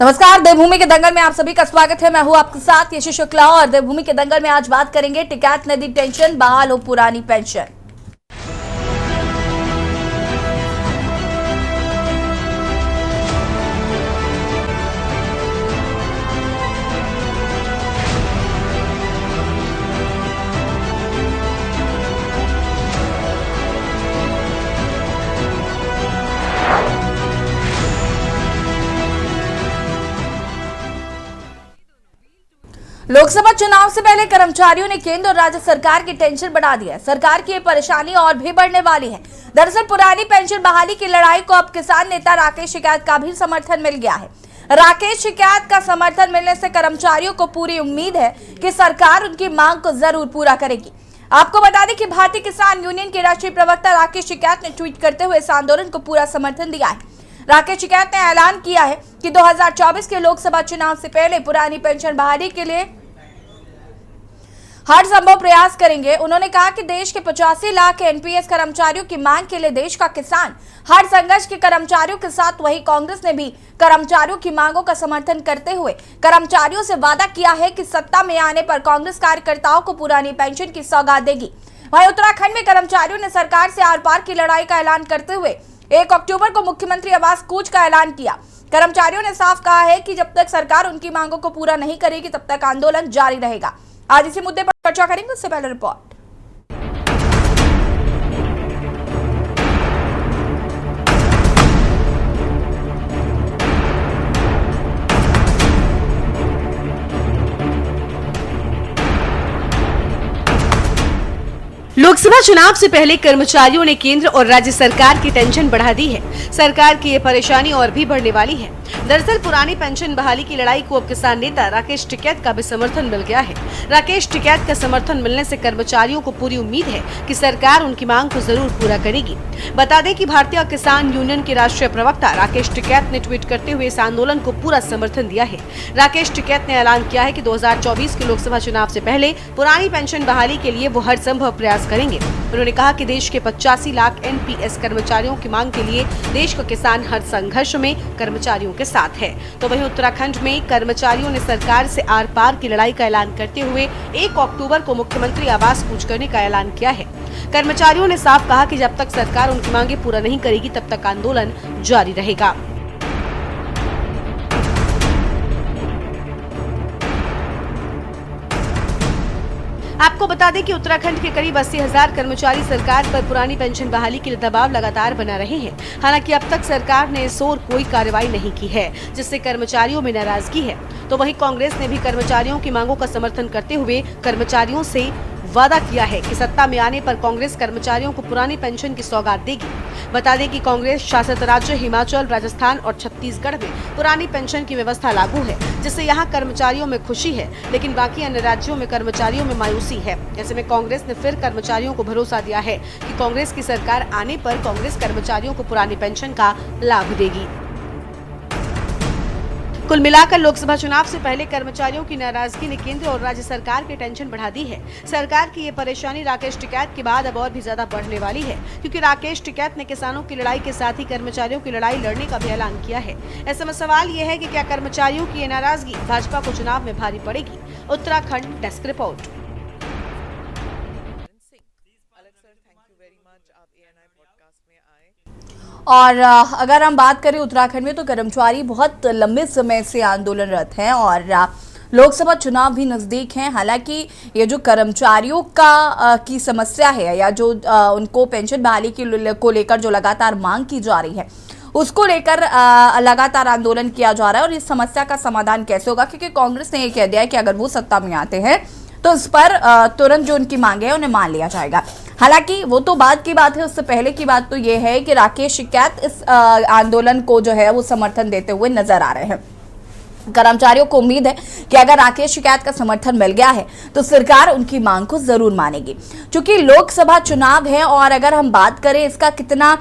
नमस्कार, देवभूमि के दंगल में आप सभी का स्वागत है। मैं हूं आपके साथ यशी शुक्ला और देवभूमि के दंगल में आज बात करेंगे टिकैत नदी टेंशन, बहाल हो पुरानी पेंशन। लोकसभा चुनाव से पहले कर्मचारियों ने केंद्र और राज्य सरकार की टेंशन बढ़ा दी है। सरकार की ये परेशानी और भी बढ़ने वाली है। दरअसल पुरानी पेंशन बहाली की लड़ाई को अब किसान नेता राकेश टिकैत का भी समर्थन मिल गया है। राकेश टिकैत का समर्थन मिलने से कर्मचारियों को पूरी उम्मीद है कि सरकार उनकी मांग को जरूर पूरा करेगी। आपको बता दें कि भारतीय किसान यूनियन के राष्ट्रीय प्रवक्ता राकेश टिकैत ने ट्वीट करते हुए इस आंदोलन को पूरा समर्थन दिया है। राकेश टिकैत ने ऐलान किया है कि 2024 के लोकसभा चुनाव से पहले पुरानी पेंशन बहाली के लिए हर संभव प्रयास करेंगे। उन्होंने कहा कि देश के 85 लाख एनपीएस कर्मचारियों की मांग के लिए देश का किसान हर संघर्ष के कर्मचारियों के साथ, वही कांग्रेस ने भी कर्मचारियों की मांगों का समर्थन करते हुए कर्मचारियों से वादा किया है कि सत्ता में आने पर कांग्रेस कार्यकर्ताओं को पुरानी पेंशन की सौगात देगी। वहीं उत्तराखंड में कर्मचारियों ने सरकार से आर पार की लड़ाई का ऐलान करते हुए 1 अक्टूबर को मुख्यमंत्री आवास कूच का ऐलान किया। कर्मचारियों ने साफ कहा है कि जब तक सरकार उनकी मांगों को पूरा नहीं करेगी तब तक आंदोलन जारी रहेगा। आज इसी मुद्दे पर चर्चा करेंगे, उससे पहले रिपोर्ट। लोकसभा चुनाव से पहले कर्मचारियों ने केंद्र और राज्य सरकार की टेंशन बढ़ा दी है। सरकार की ये परेशानी और भी बढ़ने वाली है। दरअसल पुरानी पेंशन बहाली की लड़ाई को अब किसान नेता राकेश टिकैत का भी समर्थन मिल गया है। राकेश टिकैत का समर्थन मिलने से कर्मचारियों को पूरी उम्मीद है कि सरकार उनकी मांग को जरूर पूरा करेगी। बता दें कि भारतीय किसान यूनियन के राष्ट्रीय प्रवक्ता राकेश टिकैत ने ट्वीट करते हुए इस आंदोलन को पूरा समर्थन दिया है। राकेश टिकैत ने ऐलान किया है कि 2024 के लोकसभा चुनाव से पहले पुरानी पेंशन बहाली के लिए वो हर संभव प्रयास करेंगे। उन्होंने कहा कि देश के 85 लाख एनपीएस कर्मचारियों की मांग के लिए देश का किसान हर संघर्ष में कर्मचारियों के साथ है। तो वहीं उत्तराखंड में कर्मचारियों ने सरकार से आर पार की लड़ाई का ऐलान करते हुए 1 अक्टूबर को मुख्यमंत्री आवास कूच करने का ऐलान किया है। कर्मचारियों ने साफ कहा कि जब तक सरकार उनकी मांगे पूरा नहीं करेगी तब तक आंदोलन जारी रहेगा। आपको बता दें कि उत्तराखंड के करीब 80,000 कर्मचारी सरकार पर पुरानी पेंशन बहाली के लिए दबाव लगातार बना रहे हैं। हालांकि अब तक सरकार ने इस ओर कोई कार्रवाई नहीं की है, जिससे कर्मचारियों में नाराजगी है। तो वहीं कांग्रेस ने भी कर्मचारियों की मांगों का समर्थन करते हुए कर्मचारियों से वादा किया है कि सत्ता में आने पर कांग्रेस कर्मचारियों को पुरानी पेंशन की सौगात देगी। बता दें कि कांग्रेस शासित राज्य हिमाचल, राजस्थान और छत्तीसगढ़ में पुरानी पेंशन की व्यवस्था लागू है, जिससे यहाँ कर्मचारियों में खुशी है, लेकिन बाकी अन्य राज्यों में कर्मचारियों में मायूसी है। ऐसे में कांग्रेस ने फिर कर्मचारियों को भरोसा दिया है कि कांग्रेस की सरकार आने पर कांग्रेस कर्मचारियों को पुरानी पेंशन का लाभ देगी। कुल मिलाकर लोकसभा चुनाव से पहले कर्मचारियों की नाराजगी ने केंद्र और राज्य सरकार की टेंशन बढ़ा दी है। सरकार की ये परेशानी राकेश टिकैत के बाद अब और भी ज्यादा बढ़ने वाली है, क्योंकि राकेश टिकैत ने किसानों की लड़ाई के साथ ही कर्मचारियों की लड़ाई लड़ने का भी ऐलान किया है। ऐसे में सवाल ये है कि क्या कर्मचारियों की ये नाराजगी भाजपा को चुनाव में भारी पड़ेगी। Uttarakhand desk report. और अगर हम बात करें उत्तराखंड में, तो कर्मचारी बहुत लंबे समय से आंदोलनरत हैं और लोकसभा चुनाव भी नजदीक हैं। हालांकि ये जो कर्मचारियों का की समस्या है, या जो उनको पेंशन बहाली को लेकर जो लगातार मांग की जा रही है, उसको लेकर लगातार आंदोलन किया जा रहा है। और इस समस्या का समाधान कैसे होगा, क्योंकि कांग्रेस ने ये कह दिया है कि अगर वो सत्ता में आते हैं तो इस पर तुरंत जो उनकी मांगे हैं उन्हें मान लिया जाएगा। हालांकि वो तो बाद की बात है, उससे पहले की बात तो ये है कि राकेश टिकैत इस आंदोलन को जो है वो समर्थन देते हुए नजर आ रहे हैं। कर्मचारियों को उम्मीद है कि अगर राकेश टिकैत का समर्थन मिल गया है तो सरकार उनकी मांग को जरूर मानेगी। क्योंकि लोकसभा चुनाव है और अगर हम बात करें इसका कितना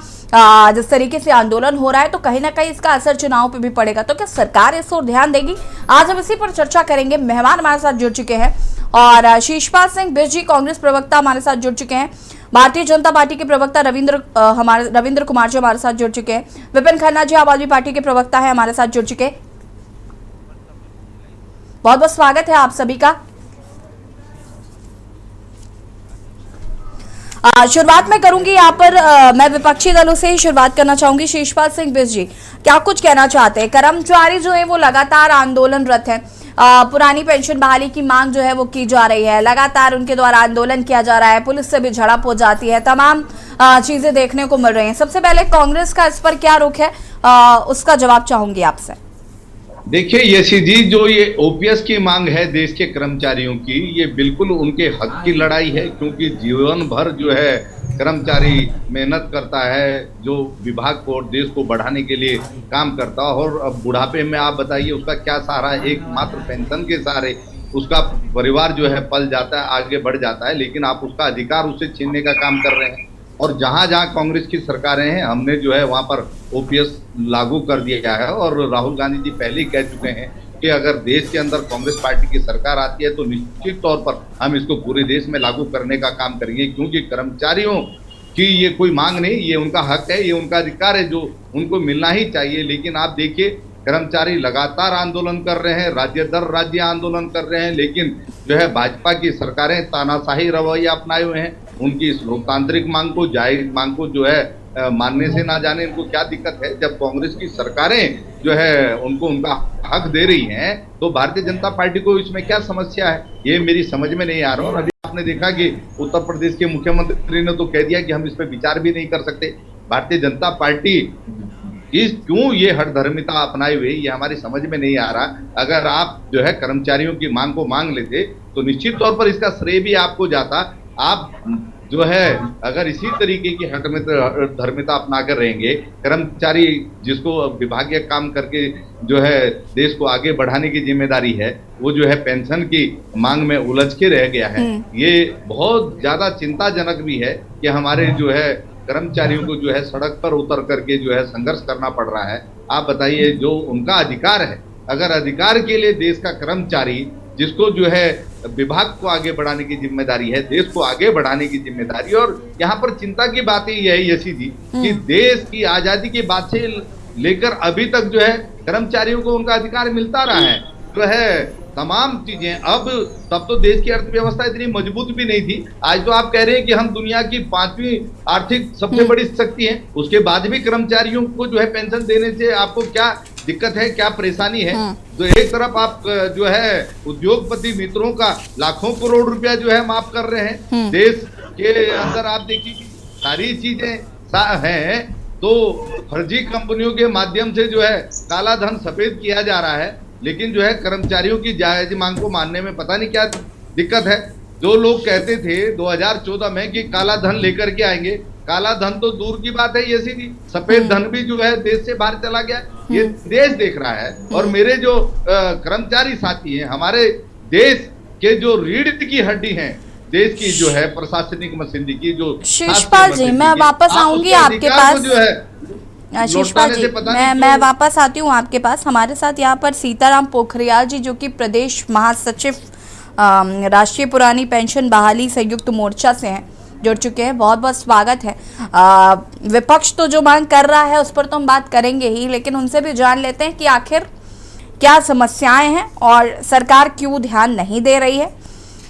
जिस तरीके से आंदोलन हो रहा है, तो कहीं ना कहीं इसका असर चुनाव पे भी पड़ेगा। तो क्या सरकार इस ओर ध्यान देगी? आज हम इसी पर चर्चा करेंगे। मेहमान हमारे साथ जुड़ चुके हैं और शीशपाल सिंह बिष्ट, कांग्रेस प्रवक्ता, हमारे साथ जुड़ चुके हैं। भारतीय जनता पार्टी के प्रवक्ता रविंद्र कुमार जी हमारे साथ जुड़ चुके हैं। विपिन खन्ना जी आम आदमी पार्टी के प्रवक्ता है, हमारे साथ जुड़ चुके हैं। बहुत बहुत स्वागत है आप सभी का। शुरुआत मैं करूंगी यहाँ पर मैं विपक्षी दलों से ही शुरुआत करना चाहूंगी। शिषपाल सिंह बिष्ट जी, क्या कुछ कहना चाहते हैं? कर्मचारी जो है वो लगातार आंदोलनरत है। पुरानी पेंशन बहाली की मांग जो है वो की जा रही है, लगातार उनके द्वारा आंदोलन किया जा रहा है, पुलिस से भी झड़प हो जाती है, तमाम चीजें देखने को मिल रही हैं। सबसे पहले कांग्रेस का इस पर क्या रुख है, उसका जवाब चाहूंगी आपसे। देखिए यशी जी, जो ये ओपीएस की मांग है देश के कर्मचारियों की, ये बिल्कुल उनके हक की लड़ाई है, क्योंकि जीवन भर जो है कर्मचारी मेहनत करता है, जो विभाग को और देश को बढ़ाने के लिए काम करता है, और अब बुढ़ापे में आप बताइए उसका क्या सहारा है? एकमात्र पेंशन के सहारे उसका परिवार जो है पल जाता है, आगे बढ़ जाता है, लेकिन आप उसका अधिकार उससे छीनने का काम कर रहे हैं। और जहां जहां कांग्रेस की सरकारें हैं, हमने जो है वहां पर ओपीएस लागू कर दिया गया है। और राहुल गांधी जी पहले ही कह चुके हैं कि अगर देश के अंदर कांग्रेस पार्टी की सरकार आती है तो निश्चित तौर पर हम इसको पूरे देश में लागू करने का काम करेंगे, क्योंकि कर्मचारियों की ये कोई मांग नहीं, ये उनका हक है, ये उनका अधिकार है जो उनको मिलना ही चाहिए। लेकिन आप देखिए कर्मचारी लगातार आंदोलन कर रहे हैं, राज्य दर राज्य आंदोलन कर रहे हैं, लेकिन जो है भाजपा की सरकारें तानाशाही रवैया अपनाए हुए हैं। उनकी इस लोकतांत्रिक मांग को, जायज मांग को जो है मानने से ना जाने इनको क्या दिक्कत है। जब कांग्रेस की सरकारें जो है उनको उनका हक दे रही हैं, तो भारतीय जनता पार्टी को इसमें क्या समस्या है, ये मेरी समझ में नहीं आ रहा। और अभी आपने देखा कि उत्तर प्रदेश के मुख्यमंत्री ने तो कह दिया कि हम इस पर विचार भी नहीं कर सकते। भारतीय जनता पार्टी क्यों ये हठधर्मिता अपनाई हुई, ये हमारी समझ में नहीं आ रहा। अगर आप जो है कर्मचारियों की मांग को मांग लेते तो निश्चित तौर पर इसका श्रेय भी आपको जाता। आप जो है अगर इसी तरीके की हठधर्मिता अपना कर रहेंगे, कर्मचारी जिसको विभागीय काम करके जो है देश को आगे बढ़ाने की जिम्मेदारी है, वो जो है पेंशन की मांग में उलझ के रह गया है। ये बहुत ज्यादा चिंताजनक भी है कि हमारे जो है कर्मचारियों को जो है सड़क पर उतर करके जो है संघर्ष करना पड़ रहा है। आप बताइए, जो उनका अधिकार है, अगर अधिकार के लिए देश का कर्मचारी, जिसको जो है विभाग को आगे बढ़ाने की जिम्मेदारी है, देश को आगे बढ़ाने की जिम्मेदारी, और यहाँ पर चिंता की बात यही है यशी जी कि देश की आजादी के बाद से लेकर अभी तक जो है कर्मचारियों को उनका अधिकार मिलता रहा है। जो है तमाम चीजें, अब तब तो देश की अर्थव्यवस्था इतनी मजबूत भी नहीं थी। आज तो आप कह रहे हैं कि हम दुनिया की 5वीं आर्थिक सबसे बड़ी शक्ति हैं, उसके बाद भी कर्मचारियों को जो है पेंशन देने से आपको क्या दिक्कत है, क्या परेशानी है? तो एक तरफ आप जो है उद्योगपति मित्रों का लाखों करोड़ रुपया जो है माफ कर रहे हैं, देश के अंदर आप देखिए सारी चीजें हैं, तो फर्जी कंपनियों के माध्यम से जो है काला धन सफेद किया जा रहा है। लेकिन जो है कर्मचारियों की जायज मांग को मानने में पता नहीं क्या दिक्कत है। जो लोग कहते थे 2014 में कि काला धन लेकर के आएंगे, काला धन तो दूर की बात है, ये सीधी सफेद धन भी जो है देश से बाहर चला गया, ये देश देख रहा है। और मेरे जो कर्मचारी साथी हैं, हमारे देश के जो रीढ़ की हड्डी हैं, देश की जो है प्रशासनिक मशीनरी की, जो शिषपाल जी, मैं वापस आऊंगी आपके पास। जो है शिषपाल जी, मैं वापस आती हूँ आपके पास। हमारे साथ यहाँ पर सीताराम पोखरियाल जी, जो कि प्रदेश महासचिव राष्ट्रीय पुरानी पेंशन बहाली संयुक्त मोर्चा से हैं, जुड़ चुके हैं। बहुत बहुत स्वागत है। विपक्ष तो जो मांग कर रहा है उस पर तो हम बात करेंगे ही, लेकिन उनसे भी जान लेते हैं कि आखिर क्या समस्याएं हैं और सरकार क्यों ध्यान नहीं दे रही है।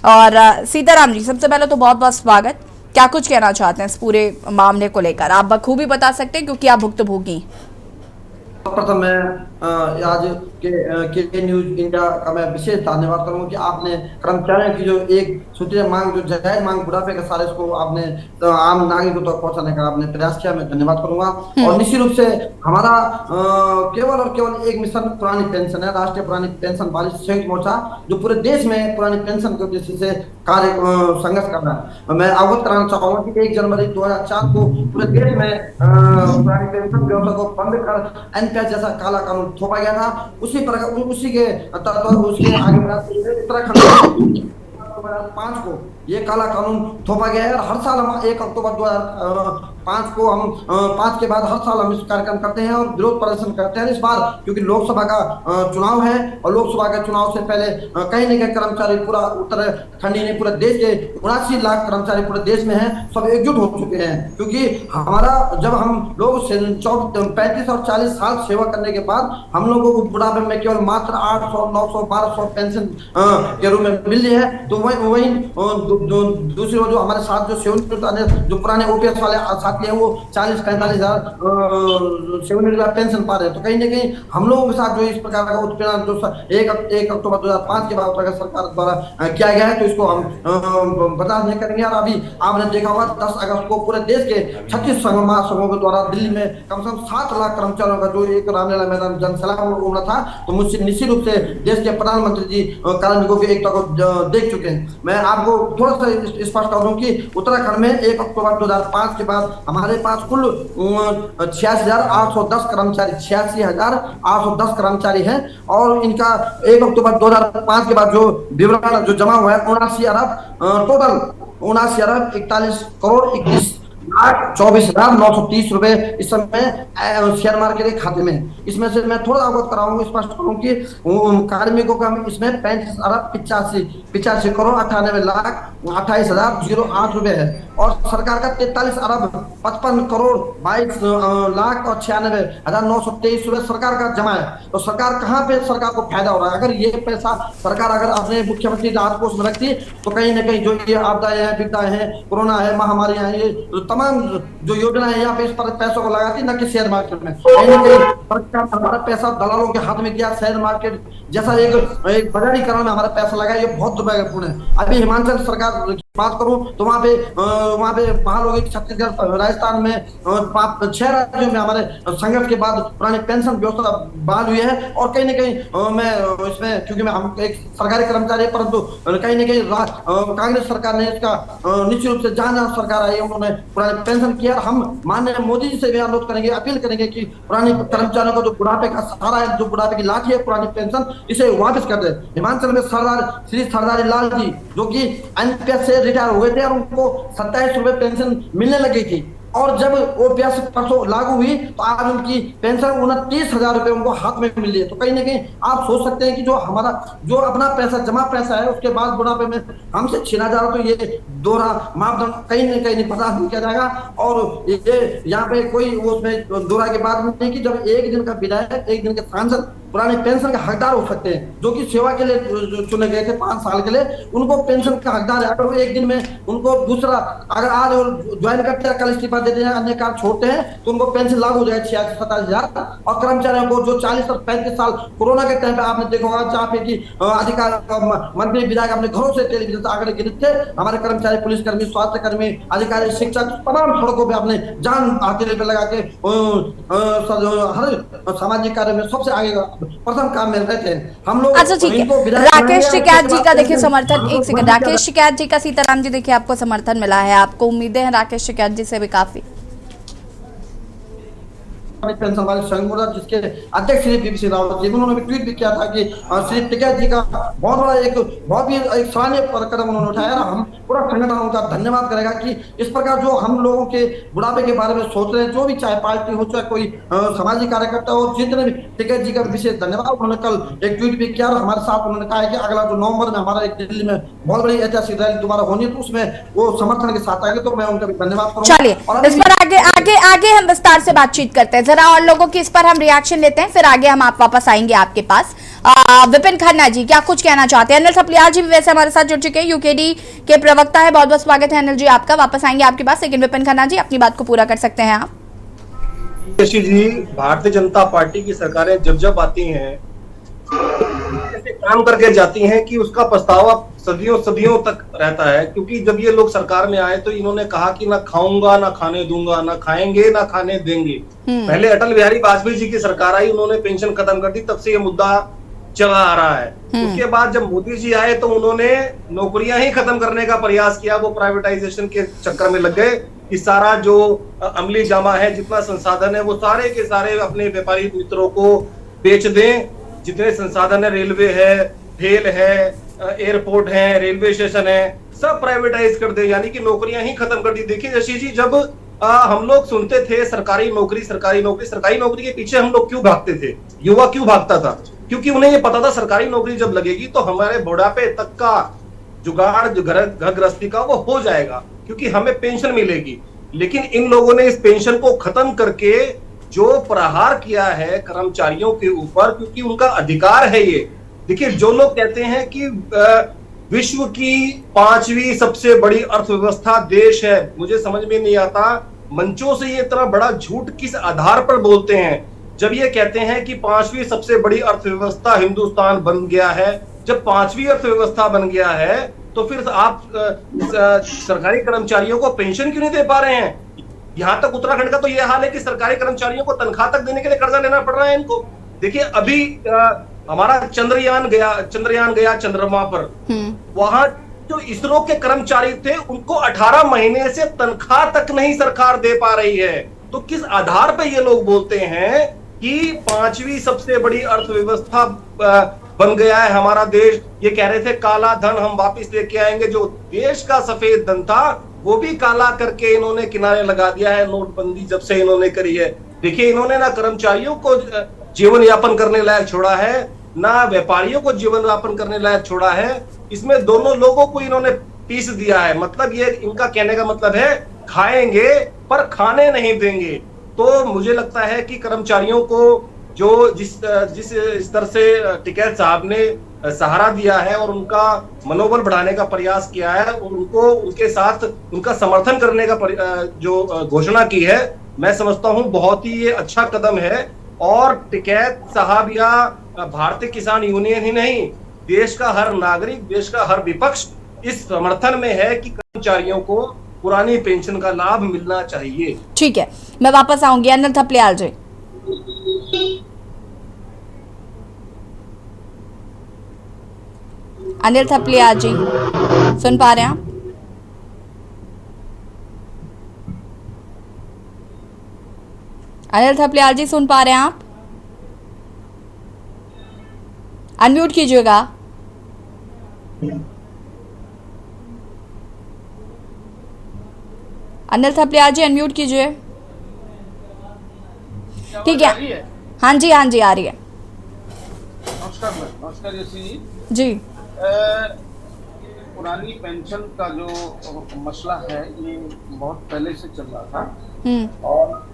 और सीताराम जी, सबसे पहले तो बहुत बहुत स्वागत। क्या कुछ कहना चाहते हैं इस पूरे मामले को लेकर? आप बखूबी बता सकते हैं क्योंकि आप भुक्तभोगी। प्रथम मैं आज के न्यूज इंडिया का मैं विशेष धन्यवाद करूंगा कि आपने कर्मचारियों की जो एक सूत्रीय मांग, जो जायज मांग बुढ़ापे का सारे, इसको आपने आम नागरिकों तक पहुंचाने का आपने प्रयास किया, मैं धन्यवाद करूंगा। और निश्चित रूप से हमारा केवल और केवल एक मिशन पुरानी पेंशन है, राष्ट्रीय पुरानी पेंशन बहाली संयुक्त मोर्चा, जो पूरे देश में पुरानी पेंशन के उद्देश्य से कार्य संघर्ष कर रहा है। मैं अवगत कराना चाहूंगा कि 1 जनवरी 2004 को पूरे देश में पुरानी पेंशन व्यवस्था को बंद कर एनपीएस जैसा काला कानून थोपा गया था। उसी प्रकार उसी के तत्व उसके आगे उत्तराखंड 2005 को ये काला कानून थोपा गया है। और हर साल हम 1 अक्टूबर 5 को हम 5 के बाद हर साल हम इस कार्यक्रम करते हैं और विरोध प्रदर्शन करते हैं। इस बार क्योंकि लोकसभा का चुनाव है और लोकसभा के चुनाव से पहले कहीं न कहीं कर्मचारी पूरा उत्तराखंड ने पूरे देश के 79 लाख कर्मचारी पूरे देश में हैं, सब एकजुट हो चुके हैं। क्योंकि हमारा जब हम लोग 35 और 40 साल सेवा करने के बाद हम लोगों को बुढ़ापे में केवल मात्र 800, 900, 1200 पेंशन के रूप में मिल रही है, तो वही दूसरी ओर जो हमारे साथ जो सेवानिवृत्त जो पुराने ओपीएस वाले साथी हैं वो 40-45 हजार सेवानिवृत्त पेंशन पा रहे हैं। तो कहीं ना कहीं हम लोगों के साथ जो इस प्रकार का उत्पीड़न जो 1 अक्टूबर 2005 के बाद उत्तराखंड सरकार द्वारा किया गया है, तो इसको हम बर्दाश्त नहीं करेंगे। और अभी आपने देखा होगा 10 अगस्त को पूरे देश के 36 महासंघों के द्वारा दिल्ली में कम से कम 7 लाख कर्मचारियों का जो एक रामलीला मैदान जनसभा उमड़ा था, तो मुझसे निश्चित रूप से देश के प्रधानमंत्री जी कार्मिकों की एकता को देख चुके हैं। मैं आपको थोड़ा सा स्पष्ट कर दूं कि उत्तराखंड में 1 अक्टूबर 2005 के बाद हमारे पास कुल 86,810 कर्मचारी 86,810 कर्मचारी हैं और इनका 1 अक्टूबर 2005 के बाद जो विवरण जो जमा हुआ है 79 अरब टोटल 79 अरब 41 करोड़ 21 लाख 24,930 रुपए इस समय शेयर मार्केट के खाते में। इसमें से मैं थोड़ा अवगत कराऊंगा, स्पष्ट करूं कि कार्मिकों का इसमें 35 अरब 85 करोड़ 98 लाख 28,008 रुपए है और सरकार का 43 अरब 55 करोड़ 22 लाख और 96,923 रुपए सरकार का जमा है। तो सरकार कहाँ पे सरकार को फायदा हो रहा है? अगर ये पैसा सरकार अगर अपने मुख्यमंत्री राहत कोष में रखती तो कहीं ना कहीं जो ये आपदाएं हैं, विपदाएं हैं, कोरोना है, महामारी है, ये तमाम जो योजना है यहाँ पे इस पर पैसों को लगाती, न कि शेयर मार्केट में। कहीं ना कहीं सरकार हमारा पैसा दलालों के हाथ में गया, शेयर मार्केट जैसा एक बाजारीकरण में हमारा पैसा लगा, ये बहुत दुर्भाग्यपूर्ण है। अभी हिमाचल सरकार बात करूं तो वहाँ पे बहाल हो गई। छत्तीसगढ़ राजस्थान में 6 राज्यों में हमारे संघर्ष के बाद पुरानी पेंशन व्यवस्था बहाल हुई है और कहीं ना कहीं मैं इसमें क्योंकि मैं हम एक सरकारी कर्मचारी है, परंतु कहीं ना कहीं कांग्रेस सरकार ने इसका निश्चित रूप से जहां सरकार आई उन्होंने पुरानी पेंशन किया। हम माननीय मोदी जी से भी अनुरोध करेंगे, अपील करेंगे कि पुरानी कर्मचारियों को जो बुढ़ापे का सहारा है, जो बुढ़ापे की लाठी है पुरानी पेंशन, इसे वापस कर दे। हिमाचल में श्री सरदारी लाल जी जो कि एनपीएस से रिटायर हुए थे और उनको 27 रुपए पेंशन मिलने लगी थी और जब ओपीएस परसों लागू हुई तो आज उनकी पेंशन 29,000 रुपए उनको हाथ में मिल रही है। तो कहीं ना कहीं आप सोच सकते हैं कि जो हमारा जो अपना पैसा जमा पैसा है उसके बाद बुढ़ापे में हमसे छीना जा रहा, तो ये दोहरा मापदंड कहीं ना कहीं बर्दाश्त नहीं किया जाएगा। और ये यहाँ पे कोई उसमें दोहरा की बात नहीं कि जब एक दिन का विधायक, एक दिन के सांसद पुरानी पेंशन के हकदार हो सकते हैं, जो कि सेवा के लिए चुने गए थे 5 साल के लिए, उनको पेंशन का हकदार है। अगर एक दिन में उनको दूसरा अगर आज ज्वाइन करते हैं, कल इस्तीफा देते हैं, अन्य कार्य छोड़ते हैं, तो उनको पेंशन लागू हो जाए 66-27,000। और कर्मचारियों को जो 40 और 35 साल कोरोना के टाइम पे आपने देखा होगा जहाँ पे की अधिकार मंत्री विधायक अपने घरों से टेलीविजन से आगे गिरे थे, हमारे कर्मचारी, पुलिसकर्मी, स्वास्थ्य कर्मी, अधिकारी, शिक्षक तमाम सड़कों पे अपने जान हथेली पे लगा के हर सामाजिक कार्य में सबसे आगे प्रथम काम में रहते हैं हम लोग। अच्छा ठीक है, राकेश टिकैत जी का देखिए समर्थन, एक सेकंड, राकेश टिकैत जी का सीताराम जी देखिए आपको समर्थन मिला है, आपको उम्मीदें हैं राकेश टिकैत जी से भी काफी? पेंशन वाले संघ जिसके अध्यक्ष श्री बीपी रावत जी, उन्होंने भी ट्वीट भी किया था कि श्री टिकैत जी का बहुत बड़ा बहुत ही एक सराहनीय कदम उन्होंने उठाया। हम पूरा संगठन उनका धन्यवाद करेगा कि इस प्रकार जो हम लोगों के बुढ़ापे के बारे में सोच रहे हैं, जो भी चाहे पार्टी हो चाहे कोई सामाजिक कार्यकर्ता हो, जितने भी, टिकैत जी का विशेष धन्यवाद। उन्होंने कल एक ट्वीट भी किया और हमारे साथ उन्होंने कहा है कि अगला जो नवंबर में हमारा एक दिल्ली में बहुत बड़ी ऐतिहासिक रैली दोबारा होनी है, तो उसमें वो समर्थन के साथ आएंगे, तो मैं उनका भी धन्यवाद करूंगा। चलिए इस पर आगे हम विस्तार से बातचीत करते हैं, जरा और लोगों की इस पर हम रिएक्शन लेते हैं, फिर आगे हम आप वापस आएंगे आपके पास। विपिन खन्ना जी क्या कुछ कहना चाहते हैं? अनिल थपलियाल जी भी वैसे हमारे साथ जुड़ चुके हैं, यूकेडी के प्रवक्ता है, बहुत बहुत स्वागत है अनिल जी आपका, वापस आएंगे आपके पास, लेकिन विपिन खन्ना जी अपनी बात को पूरा कर सकते हैं आप। शशि जी, भारतीय जनता पार्टी की सरकारें जब आती हैं ऐसे काम करके जाती हैं कि उसका पछतावा सदियों तक रहता है। क्योंकि जब ये लोग सरकार में आए तो इन्होंने कहा कि ना खाऊंगा ना खाने दूंगा, ना खाएंगे ना खाने देंगे। पहले अटल बिहारी वाजपेयी जी की सरकार आई, उन्होंने पेंशन खत्म कर दी, तब से ये मुद्दा चला आ रहा है। उसके बाद जब मोदी जी आए तो उन्होंने नौकरियां ही खत्म करने का प्रयास किया, वो प्राइवेटाइजेशन के चक्कर में लग गए कि सारा जो अमली जामा है, जितना संसाधन है, वो सारे के सारे अपने व्यापारी मित्रों को बेच दें। जितने संसाधन है, रेलवे है, रेल है, एयरपोर्ट है, रेलवे स्टेशन है, सब प्राइवेटाइज कर दे, यानी कि नौकरियां ही खत्म कर दी। देखिए शशि जी, जब हम लोग सुनते थे सरकारी नौकरी, सरकारी नौकरी, सरकारी नौकरी के पीछे हम लोग क्यों भागते थे, युवा क्यों भागता था? क्योंकि उन्हें ये पता था सरकारी नौकरी जब लगेगी तो हमारे बुढ़ापे तक का जुगाड़ जो घर गृहस्थी का वो हो जाएगा, क्योंकि हमें पेंशन मिलेगी। लेकिन इन लोगों ने इस पेंशन को खत्म करके जो प्रहार किया है कर्मचारियों के ऊपर, क्योंकि उनका अधिकार है ये। देखिए, जो लोग कहते हैं कि विश्व की 5वीं सबसे बड़ी अर्थव्यवस्था देश है, मुझे समझ में नहीं आता मंचों से ये इतना बड़ा झूठ किस आधार पर बोलते हैं। जब ये कहते हैं कि 5वीं सबसे बड़ी अर्थव्यवस्था हिंदुस्तान बन गया है, जब 5वीं अर्थव्यवस्था बन गया है तो फिर आप सरकारी कर्मचारियों को पेंशन क्यों नहीं दे पा रहे हैं? यहां तक उत्तराखंड का तो ये हाल है कि सरकारी कर्मचारियों को तनख्वाह तक देने के लिए कर्जा लेना पड़ रहा है इनको। देखिए, अभी हमारा चंद्रयान गया चंद्रमा पर, वहां जो इसरो के कर्मचारी थे उनको 18 महीने से तनख्वाह तक नहीं सरकार दे पा रही है। तो किस आधार पर ये लोग बोलते हैं कि 5वीं सबसे बड़ी अर्थव्यवस्था बन गया है हमारा देश? ये कह रहे थे काला धन हम वापस लेके आएंगे, जो देश का सफेद धन था वो भी काला करके इन्होंने किनारे लगा दिया है नोटबंदी जब से इन्होंने करी है। देखिए, इन्होंने ना कर्मचारियों को जीवन यापन करने लायक छोड़ा है, ना व्यापारियों को जीवन यापन करने लायक छोड़ा है। इसमें दोनों लोगों को इन्होंने पीस दिया है। मतलब ये इनका कहने का मतलब है खाएंगे पर खाने नहीं देंगे। तो मुझे लगता है कि कर्मचारियों को जो जिस स्तर से टिकैत साहब ने सहारा दिया है और उनका मनोबल बढ़ाने का प्रयास किया है, उनको उनके साथ उनका समर्थन करने का जो घोषणा की है, मैं समझता हूं बहुत ही ये अच्छा कदम है। और टिकैत साहब या भारतीय किसान यूनियन ही नहीं, देश का हर नागरिक, देश का हर विपक्ष इस समर्थन में है कि कर्मचारियों को पुरानी पेंशन का लाभ मिलना चाहिए। ठीक है, मैं वापस आऊंगी। अनिल थपलियाल जी, अनिल थपलियाल जी सुन पा रहे हैं आप? अनिल थपलियाल जी सुन पा रहे हैं आप? अनम्यूट कीजिएगा। अनिल थपलियाल जी अनम्यूट कीजिए। ठीक है, हाँ जी आ रही है। नमस्कार यशी जी। पुरानी पेंशन का जो मसला है ये बहुत पहले से चल रहा था, और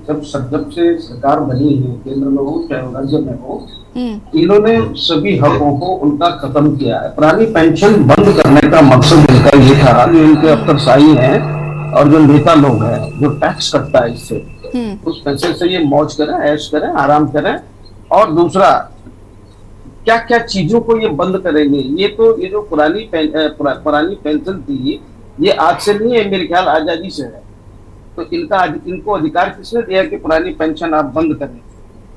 जब से सरकार बनी है, केंद्र में हो चाहे राज्य में हो, इन्होंने सभी हकों को उनका खत्म किया है। पुरानी पेंशन बंद करने का मकसद इनका ये था, जो इनके अफसरशाही हैं और जो नेता लोग हैं, जो टैक्स कटता है इससे, उस पैसे से ये मौज करें, ऐश करें, आराम करें। और दूसरा, क्या क्या चीजों को ये बंद करेंगे। ये जो पुरानी पेंशन थी, ये आज से नहीं है, मेरे ख्याल आजादी से है। तो इनको अधिकार किसने दिया कि पुरानी पेंशन आप बंद करें?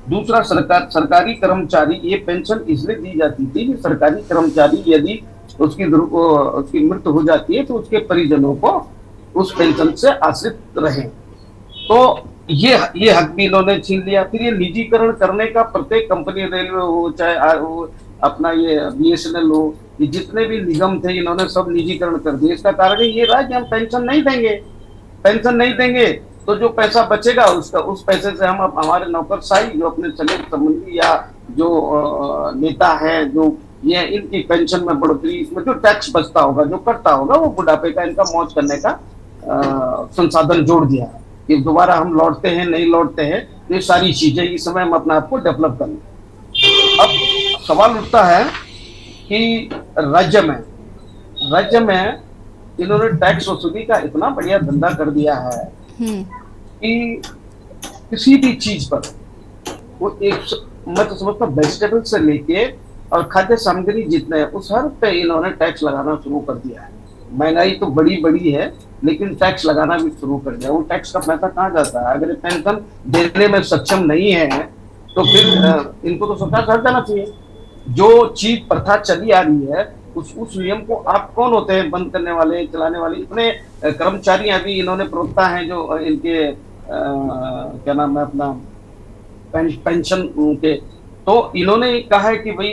दूसरा, सरकारी कर्मचारी, ये पेंशन इसलिए दी जाती थी कि सरकारी कर्मचारी यदि उसकी मृत्यु हो जाती है तो उसके परिजनों को उस पेंशन से आश्रित रहे। तो ये हक भी इन्होंने छीन लिया। फिर ये निजीकरण करने का, प्रत्येक कंपनी, रेलवे हो चाहे अपना ये BSNL हो, ये जितने भी निगम थे इन्होंने सब निजीकरण कर दिए। इसका कारण ये रहा कि हम पेंशन नहीं देंगे तो जो पैसा बचेगा उस पैसे से हम हमारे नौकरशाही, जो अपने चले संबंधी या जो नेता है, जो ये इनकी पेंशन में बढ़ोतरी, इसमें जो टैक्स बचता होगा, जो कटता होगा, वो बुढ़ापे का इनका मौज करने का संसाधन जोड़ दिया है कि दोबारा हम लौटते हैं नहीं लौटते हैं, तो ये सारी चीजें इस समय हम अपने आप को डेवलप कर लें। अब सवाल उठता है कि राज्य में इन्होंने टैक्स वसूली का इतना बढ़िया धंधा कर दिया है कि किसी भी चीज पर वो मैं तो समझता हूँ वेजिटेबल से लेके और खाद्य सामग्री जितने, उस हर पे इन्होंने टैक्स लगाना शुरू कर दिया है। महंगाई तो बड़ी है, लेकिन टैक्स लगाना भी शुरू कर दिया। वो टैक्स का पैसा कहाँ जाता है? अगर पेंशन देने में सक्षम नहीं है तो फिर इनको तो सरकार हट जाना चाहिए। जो चीज प्रथा चली आ रही है उस नियम को आप कौन होते हैं बंद करने वाले, चलाने वाले? इतने कर्मचारी अभी इन्होंने प्रवक्ता हैं जो इनके क्या नाम है अपना पेंशन के, तो इन्होंने कहा है कि भाई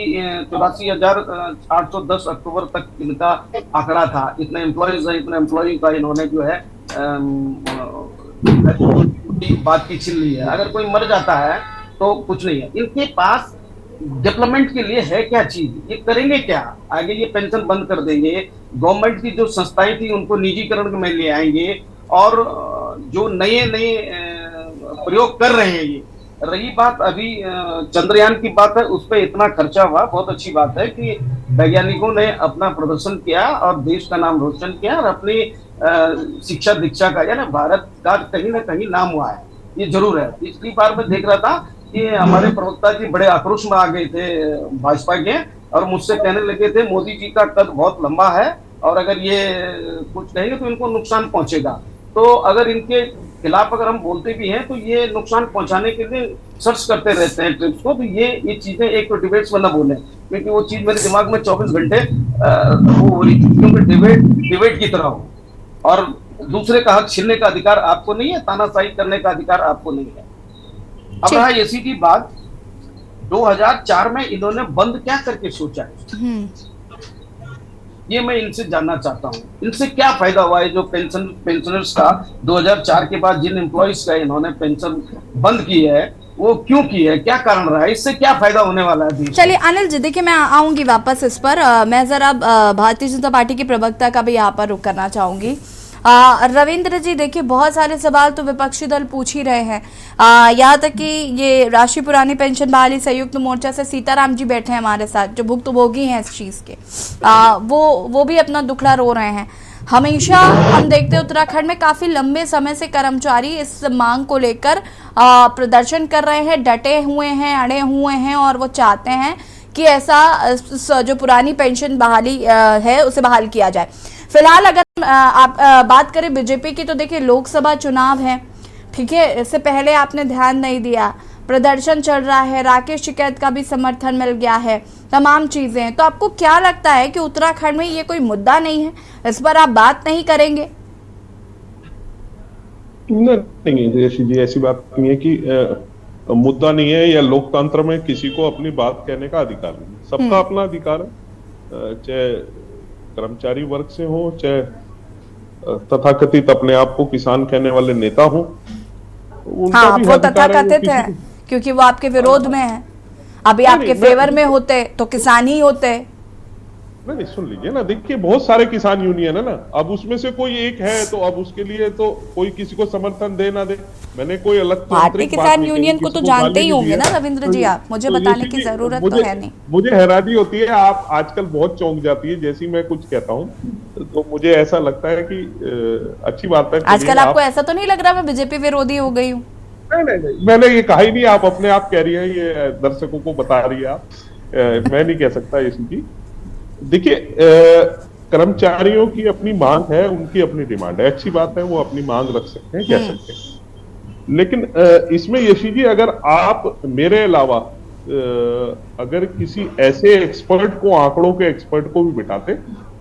84,810 अक्टूबर तक इनका आंकड़ा था, इतने एम्प्लॉयज है, इतने एम्प्लॉय का इन्होंने जो है बात की छिल ली है। अगर कोई मर जाता है तो कुछ नहीं है इनके पास। डेवलपमेंट के लिए है क्या चीज, ये करेंगे क्या आगे? ये पेंशन बंद कर देंगे, गवर्नमेंट की जो संस्थाएं थी उनको निजीकरण में ले आएंगे, और जो नए नए प्रयोग कर रहे हैं। ये रही बात अभी चंद्रयान की बात है, उस पर इतना खर्चा हुआ, बहुत अच्छी बात है कि वैज्ञानिकों ने अपना प्रदर्शन किया और देश का नाम रोशन किया, और अपनी शिक्षा दीक्षा का यानी भारत का कहीं ना कहीं नाम हुआ है, ये जरूर है। पिछली बार मैं देख रहा था कि हमारे प्रवक्ता जी बड़े आक्रोश में आ गए थे भाजपा के, और मुझसे कहने लगे थे मोदी जी का कद बहुत लंबा है और अगर ये कुछ कहेंगे तो इनको नुकसान पहुंचेगा। तो अगर इनके खिलाफ अगर हम बोलते भी हैं तो ये नुकसान पहुंचाने के लिए सर्च करते रहते हैं ट्रिप्स को। तो ये चीजें एक तो डिबेट्स में न बोले, क्योंकि वो चीज मेरे दिमाग में 24 घंटे वो हो रही थी, क्योंकि डिबेट की तरह हो, और दूसरे का हक छीनने का अधिकार आपको नहीं है, तानाशाही करने का अधिकार आपको नहीं है। अब रहा एसी की बात, 2004 में इन्होंने बंद क्या करके सोचा है, ये मैं इनसे जानना चाहता हूँ। इनसे क्या फायदा हुआ है जो पेंशनर्स का 2004 के बाद जिन एम्प्लॉइज का इन्होंने पेंशन बंद की है, वो क्यों की है, क्या कारण रहा है, इससे क्या फायदा होने वाला है? चलिए अनिल जी, देखिए मैं आऊंगी वापस इस पर। मैं जरा भारतीय जनता पार्टी के प्रवक्ता का भी यहाँ पर रुख करना चाहूंगी। रविंद्र जी, देखिए बहुत सारे सवाल तो विपक्षी दल पूछ ही रहे हैं, यहाँ तक कि ये राष्ट्रीय पुरानी पेंशन बहाली संयुक्त मोर्चा से सीताराम जी बैठे हैं हमारे साथ, जो भुक्तभोगी हैं इस चीज़ के, वो भी अपना दुखड़ा रो रहे हैं। हमेशा हम देखते हैं उत्तराखंड में काफ़ी लंबे समय से कर्मचारी इस मांग को लेकर प्रदर्शन कर रहे हैं, डटे हुए हैं, अड़े हुए हैं, और वो चाहते हैं कि ऐसा जो पुरानी पेंशन बहाली है उसे बहाल किया जाए। फिलहाल अगर आप बात करें बीजेपी की, तो देखिए लोकसभा चुनाव है, ठीक है, इससे पहले आपने ध्यान नहीं दिया, प्रदर्शन चल रहा है, राकेश टिकैत का भी समर्थन मिल गया है, तमाम चीजें। तो आपको क्या लगता है कि उत्तराखंड में ये कोई मुद्दा नहीं है, इस पर आप बात नहीं करेंगे? नहीं जयश्री जी, ऐसी बात नहीं है कि मुद्दा नहीं है, या लोकतंत्र में किसी को अपनी बात कहने का अधिकार नहीं, सबका अपना अधिकार है, चाहे कर्मचारी वर्ग से हो, चाहे तथाकथित अपने आप को किसान कहने वाले नेता हो। हाँ, वो तथाकथित है क्योंकि वो आपके विरोध में है। अभी आपके फेवर में होते तो किसान ही होते। नहीं, सुन लीजिए ना, देखिए बहुत सारे किसान यूनियन है ना, अब उसमें से कोई एक है तो अब उसके लिए तो कोई किसी को समर्थन दे ना दे, मैंने कोई अलग भारतीय किसान यूनियन को तो जानते ही होंगे ना रविंद्र जी, आप मुझे बताने की जरूरत तो है नहीं। मुझे हैरानी होती है, आप आजकल बहुत चौंक जाती है जैसी मैं कुछ कहता हूँ, तो मुझे ऐसा लगता है कि अच्छी बात है। आजकल आपको ऐसा तो नहीं लग रहा मैं बीजेपी विरोधी हो गई हूँ? नहीं, मैंने ये कहा ही नहीं, आप अपने आप कह रही है, ये दर्शकों को बता रही है आप, मैं नहीं कह सकता इसी की। देखिए कर्मचारियों की अपनी मांग है, उनकी अपनी डिमांड है, अच्छी बात है, वो अपनी मांग रख सकते हैं, कह सकते हैं। लेकिन इसमें यशी जी, अगर आप मेरे अलावा अगर किसी ऐसे एक्सपर्ट को, आंकड़ों के एक्सपर्ट को भी बिठाते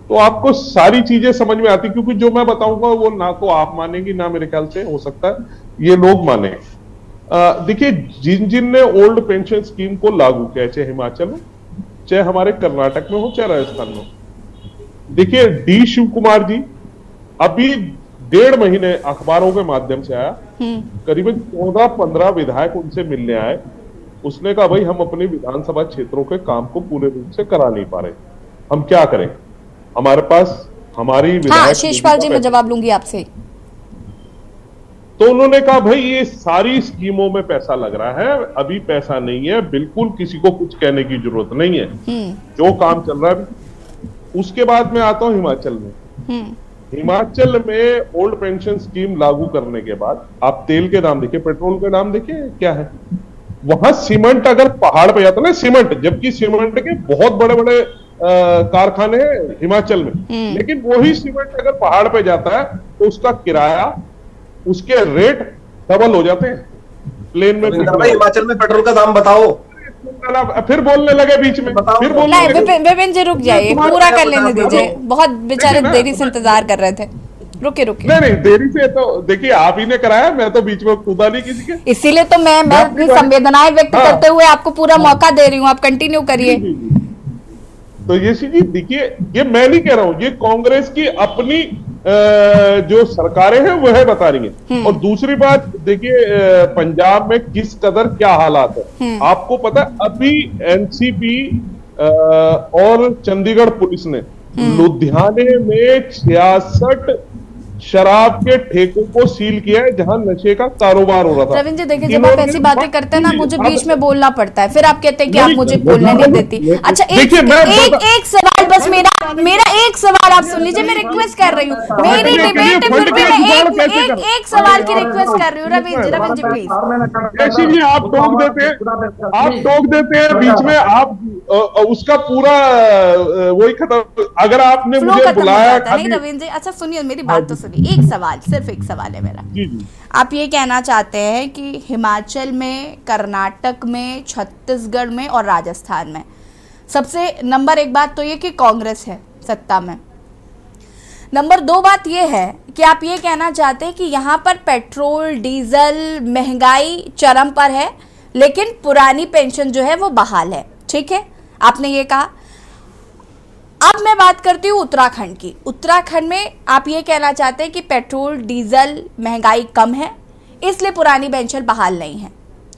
तो आपको सारी चीजें समझ में आती, क्योंकि जो मैं बताऊंगा वो ना तो आप मानेंगी, ना मेरे ख्याल से हो सकता है ये लोग माने। देखिए जिन ने ओल्ड पेंशन स्कीम को लागू किया, चाहे हिमाचल हो, चाहे हमारे कर्नाटक में हो, चाहे राजस्थान में हो, देखिए डी शिव कुमार जी अभी 1.5 महीने अखबारों के माध्यम से आया, करीबन 14-15 विधायक उनसे मिलने आए, उसने कहा भाई हम अपने विधानसभा क्षेत्रों के काम को पूरे रूप से करा नहीं पा रहे, हम क्या करें, हमारे पास हमारी हाँ, शेषपाल जी मैं जवाब लूंगी आपसे। तो उन्होंने कहा भाई ये सारी स्कीमों में पैसा लग रहा है, अभी पैसा नहीं है, बिल्कुल किसी को कुछ कहने की जरूरत नहीं है, जो काम चल रहा है। उसके बाद में आता हूं हिमाचल में। हिमाचल में ओल्ड पेंशन स्कीम लागू करने के बाद आप तेल के दाम देखिए, पेट्रोल के दाम देखिए क्या है, वहां सीमेंट अगर पहाड़ पे जाता है ना, सीमेंट, जबकि सीमेंट के बहुत बड़े बड़े कारखाने हैं हिमाचल में, लेकिन वही सीमेंट अगर पहाड़ पे जाता है तो उसका किराया, उसके रेट डबल हो जाते हैं। प्लेन में हिमाचल में पेट्रोल का दाम बताओ, फिर बोलने लगे बीच में, फिर बोलने लगे। विपिन जी रुक जाइए, पूरा कर लेने दीजिए, बहुत बेचारे देरी से इंतजार कर रहे थे। रुके नहीं देरी से तो देखिए आप ही ने कराया, मैं तो बीच में कूदा नहीं किसी के। इसीलिए तो मैं अपनी संवेदनाएं व्यक्त करते हुए आपको पूरा मौका दे रही हूँ, आप कंटिन्यू करिए। तो यशी जी देखिए, ये मैं नहीं कह रहा हूं, ये कांग्रेस की अपनी जो सरकारें हैं वह बता रही हैं। और दूसरी बात देखिए, पंजाब में किस कदर क्या हालात है आपको पता है। अभी एनसीपी और चंडीगढ़ पुलिस ने लुधियाने में 66 शराब के ठेकों को सील किया है जहां नशे का कारोबार हो रहा था। रविंद्र जी देखिए, जब आप ऐसी बातें करते हैं ना, मुझे बीच में बोलना पड़ता है, फिर आप कहते हैं कि आप मुझे बोलने नहीं देती। अच्छा एक सवाल बस, मेरा एक सवाल आप सुन लीजिए, मैं रिक्वेस्ट कर रही हूँ, मेरी डिबेट है, फिर भी मैं एक सवाल की रिक्वेस्ट कर रही हूँ। रविंद्र जी प्लीज। आप टोक देते हैं बीच में, आप उसका पूरा वही खत्म। अगर आपने मुझे बुलाया नहीं रविंद्र जी, अच्छा सुनिए मेरी बात तो सुनिए, एक सवाल, सिर्फ एक सवाल है मेरा। जी जी। आप ये कहना चाहते हैं कि हिमाचल में, कर्नाटक में, छत्तीसगढ़ में और राजस्थान में सबसे नंबर 1 बात तो ये कि कांग्रेस है सत्ता में। नंबर 2 बात ये है कि आप ये कहना चाहते हैं कि यहाँ पर पेट्रोल डीजल महंगाई चरम पर है, लेकिन पुरानी पेंशन जो है वो बहाल है। ठीक है, आपने ये कहा। अब मैं बात करती हूँ उत्तराखंड की। उत्तराखंड में आप ये कहना चाहते हैं कि पेट्रोल डीजल महंगाई कम है, इसलिए पुरानी पेंशन बहाल नहीं है,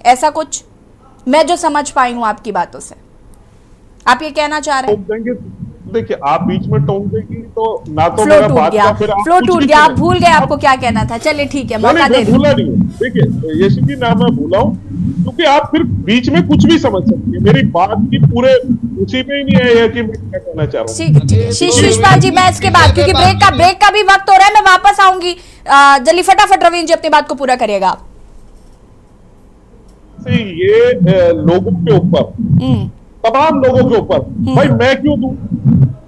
ऐसा कुछ मैं जो समझ पाई हूँ आपकी बातों से, आप ये कहना चाह रहे हैं। देखिए आप बीच में टोक देगी तो ना तो फ्लो टूट गया, आप भूल गए आपको क्या कहना था। चलिए ठीक है, मौका दे दीजिए। भूला नहीं हूँ, देखिए यशी जी ना मैं भूला हूँ, क्योंकि आप फिर बीच में कुछ भी समझ सकती है। मेरी बात की पूरे उसी पे ही नहीं है कि मैं क्या कहना चाह रहा हूँ। ठीक है शिशपाल जी, मैं इसके बाद, क्योंकि ब्रेक का भी वक्त हो रहा है, मैं वापस आऊंगी। जल्दी फटाफट रवींद्र जी अपनी बात को पूरा करिएगा। ये लोगों के ऊपर, तमाम लोगों के ऊपर, भाई मैं क्यों दूं?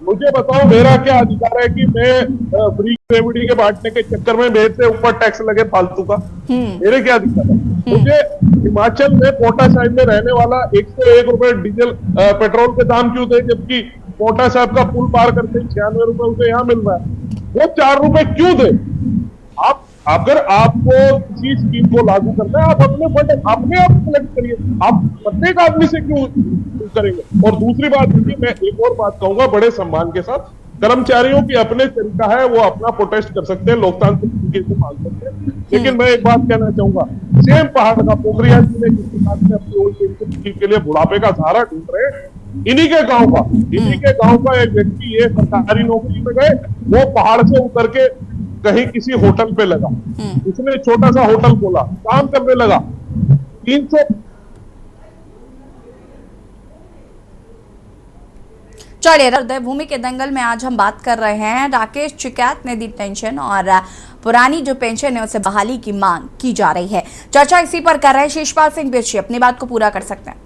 मुझे बताओ मेरा क्या अधिकार है कि मैं फ्री रेमेडी के बांटने के चक्कर में मेरे से ऊपर टैक्स लगे फालतू का? मेरे क्या अधिकार है? मुझे हिमाचल में पोटा साहिब में रहने वाला 101 रुपए डीजल पेट्रोल के दाम क्यों थे, जबकि पोटा साहिब का पुल पार करते 96 रुपए उसे यहाँ मिल रहा है? वो 4 रुपए क्यों दे? आप अगर आपको किसी स्कीम को लागू करना है, आप अपने फंड अपने आप कलेक्ट करिए, आप प्रत्येक आदमी से क्यों करेंगे? और दूसरी बात देखिए, मैं एक और बात कहूंगा बड़े सम्मान के साथ, कर्मचारियों की अपने तरीका है, वो अपना प्रोटेस्ट कर सकते हैं, लोकतांत्रिक तरीके से मांग सकते हैं। लेकिन मैं एक बात कहना चाहूंगा, सेम पहाड़ का पोखरिया जी ने जिस हिसाब से अपनी ओल्ड पेंशन स्कीम के लिए बुढ़ापे का सहारा ढूंढ रहे हैं, इन्हीं के गांव का एक व्यक्ति ये सरकारी नौकरी में गए, वो पहाड़ से उतर के कहीं किसी होटल पे लगा, उसने छोटा सा होटल खोला, काम करने लगा, 300। चलिए, भूमि के दंगल में आज हम बात कर रहे हैं, राकेश टिकैत ने दी टेंशन और पुरानी जो पेंशन है उसे बहाली की मांग की जा रही है। चर्चा इसी पर कर रहे हैं। शिशपाल सिंह बिरछी अपनी बात को पूरा कर सकते हैं।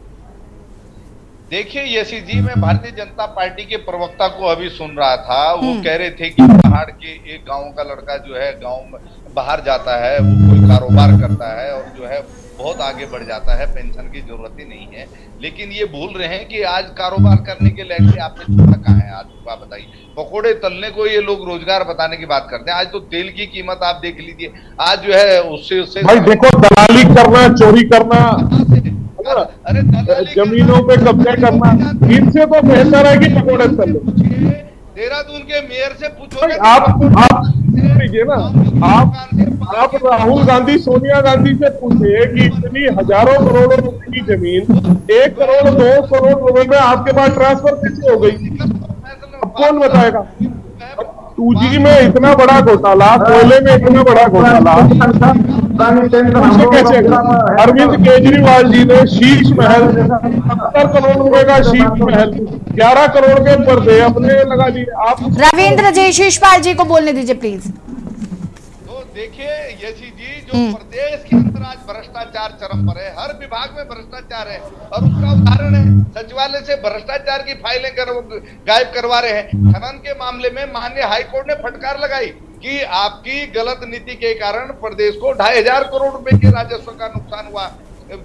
देखिए यशी जी, मैं भारतीय जनता पार्टी के प्रवक्ता को अभी सुन रहा था, वो कह रहे थे कि पहाड़ के एक गांव का लड़का जो है गांव में बाहर जाता है, वो कोई कारोबार करता है और जो है बहुत आगे बढ़ जाता है, पेंशन की जरूरत ही नहीं है। लेकिन ये भूल रहे हैं कि आज कारोबार करने के लिए आपने छोड़ा कहाँ है? आज आप बताइए, पकौड़े तलने को ये लोग रोजगार बताने की बात करते हैं। आज तो तेल की कीमत आप देख लीजिए, आज जो है उससे भाई देखो, दलाली करना, चोरी करना, अरे जमीनों पे कब्जा करना, इनसे तो बेहतर है कि पकौड़े तल लो। देहरादून के मेयर से पूछो, आप लीजिए ना, आप राहुल गांधी सोनिया गांधी से पूछिए कि इतनी हजारों करोड़ों रुपए की जमीन 1 करोड़ 2 करोड़ रुपए में आपके पास ट्रांसफर कैसे हो गई? अब कौन बताएगा? 2G में इतना बड़ा घोटाला, कोयले में इतना बड़ा घोटाला, कैसे? अरविंद केजरीवाल जी ने शीश महल 70 करोड़ रुपए का शीश महल 11 करोड़ के पर्दे अपने लगा दिए। आप रविंद्र जी, शिशपाल जी को बोलने दीजिए प्लीज। तो देखिए यशी जी, जो प्रदेश के अंदर आज भ्रष्टाचार चरम पर है, हर विभाग में भ्रष्टाचार है, और उसका उदाहरण है सचिवालय से भ्रष्टाचार की फाइलें गायब करवा रहे हैं। खनन के मामले में माननीय हाईकोर्ट ने फटकार लगाई कि आपकी गलत नीति के कारण प्रदेश को 2500 करोड़ रुपए के राजस्व का नुकसान हुआ,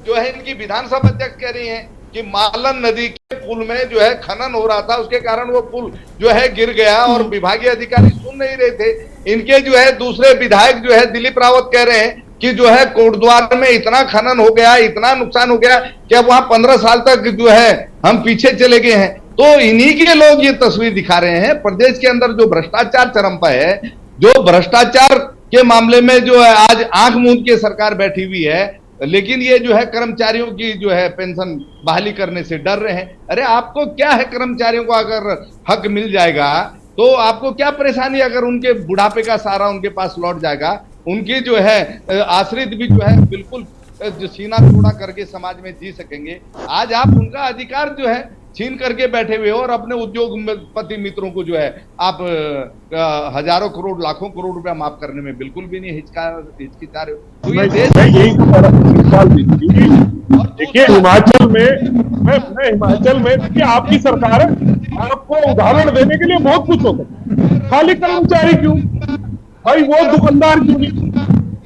जो है इनकी विधानसभा अध्यक्ष कह रही हैं। कि मालन नदी के पुल में जो है खनन हो रहा था, उसके कारण वो पुल जो है गिर गया और विभागीय अधिकारी सुन नहीं रहे थे। इनके जो है दूसरे विधायक जो है दिलीप रावत कह रहे हैं कि जो है कोटद्वार में इतना खनन हो गया, इतना नुकसान हो गया कि अब वहां 15 साल तक जो है हम पीछे चले गए हैं। तो इन्हीं के लोग ये तस्वीर दिखा रहे हैं। प्रदेश के अंदर जो भ्रष्टाचार चरम पर है, जो भ्रष्टाचार के मामले में जो है आज आंख मूंद के सरकार बैठी हुई है, लेकिन ये जो है कर्मचारियों की जो है पेंशन बहाली करने से डर रहे हैं। अरे आपको क्या है, कर्मचारियों को अगर हक मिल जाएगा तो आपको क्या परेशानी, अगर उनके बुढ़ापे का सहारा उनके पास लौट जाएगा, उनकी जो है आश्रित भी जो है बिल्कुल जो सीना चौड़ा करके समाज में जी सकेंगे। आज आप उनका अधिकार जो है छीन करके बैठे हुए हो और अपने उद्योगपति मित्रों को जो है आप हजारों करोड़ लाखों करोड़ रुपया माफ करने में बिल्कुल भी नहीं हिचकिचा रहे हो। तो ये देश यही देखिए हिमाचल में, मैं हिमाचल में देखिए आपकी सरकार है, आपको उदाहरण देने के लिए बहुत कुछ होता है। खाली कर्मचारी क्यों भाई, वो दुकानदार क्यों नहीं?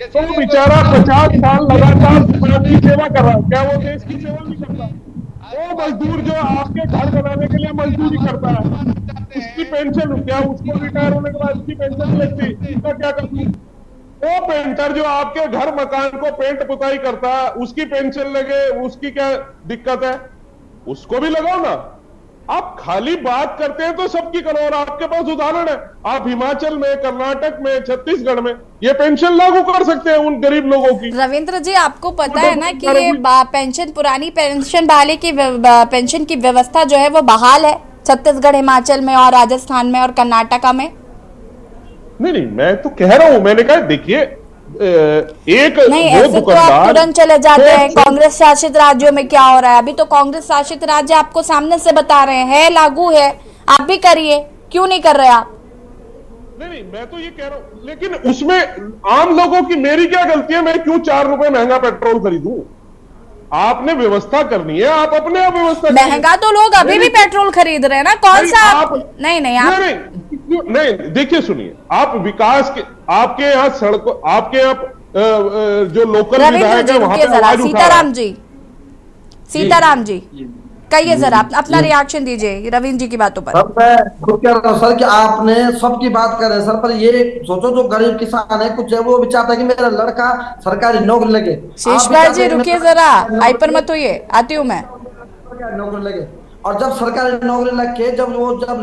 तो बेचारा 50 साल लगातार समाज की सेवा कर रहा है, क्या वो देश की सेवा नहीं करता? वो मजदूर जो आपके घर बनाने के लिए मजदूरी करता है, उसकी पेंशन क्या, उसको रिटायर होने के बाद उसकी पेंशन लगती, उसका क्या करती? वो पेंटर जो आपके घर मकान को पेंट पुताई करता है, उसकी पेंशन लगे, उसकी क्या दिक्कत है? उसको भी लगाओ ना। आप खाली बात करते हैं तो सबकी करो, और आपके पास उदाहरण है। आप हिमाचल में, कर्नाटक में, छत्तीसगढ़ में ये पेंशन लागू कर सकते हैं उन गरीब लोगों की। रविंद्र जी, आपको पता है ना कि ये पेंशन, पुरानी पेंशन बहाली की पेंशन की व्यवस्था जो है वो बहाल है छत्तीसगढ़, हिमाचल में और राजस्थान में और कर्नाटका में। नहीं, मैं तो कह रहा हूं, मैंने कहा देखिए एक नहीं, वो ऐसे तो आप तुरंत चले जाते हैं कांग्रेस शासित राज्यों में क्या हो रहा है। अभी तो कांग्रेस शासित राज्य आपको सामने से बता रहे हैं लागू है, आप भी करिए, क्यों नहीं कर रहे आप? नहीं, मैं तो ये कह रहा हूं, लेकिन उसमें आम लोगों की मेरी क्या गलती है? मैं क्यों 4 रुपए महंगा पेट्रोल खरीदूं? आपने व्यवस्था करनी है, आप अपने आप व्यवस्था करिए। महंगा तो लोग अभी भी पेट्रोल खरीद रहे हैं ना, कौन सा आप नहीं, देखिए सुनिए, आप विकास के, आपके यहाँ सड़कों, आपके यहाँ जो लोकल विधायक है वहां पे आवाज उठा रहा है। सीताराम जी कहिए जरा, अपना रिएक्शन दीजिए रविंद्र जी की बातों पर। सर मैं खुद कह रहा हूँ सर कि आपने सबकी बात कर रहे हैं सर, पर ये सोचो जो गरीब किसान है, कुछ है वो भी चाहता है कि मेरा लड़का सरकारी नौकरी लगे। शेषपाल जी रुकिए जरा, हाइपर मत होइए, आती हूँ मैं। नौकरी लगे, और जब सरकारी नौकरी लग के जब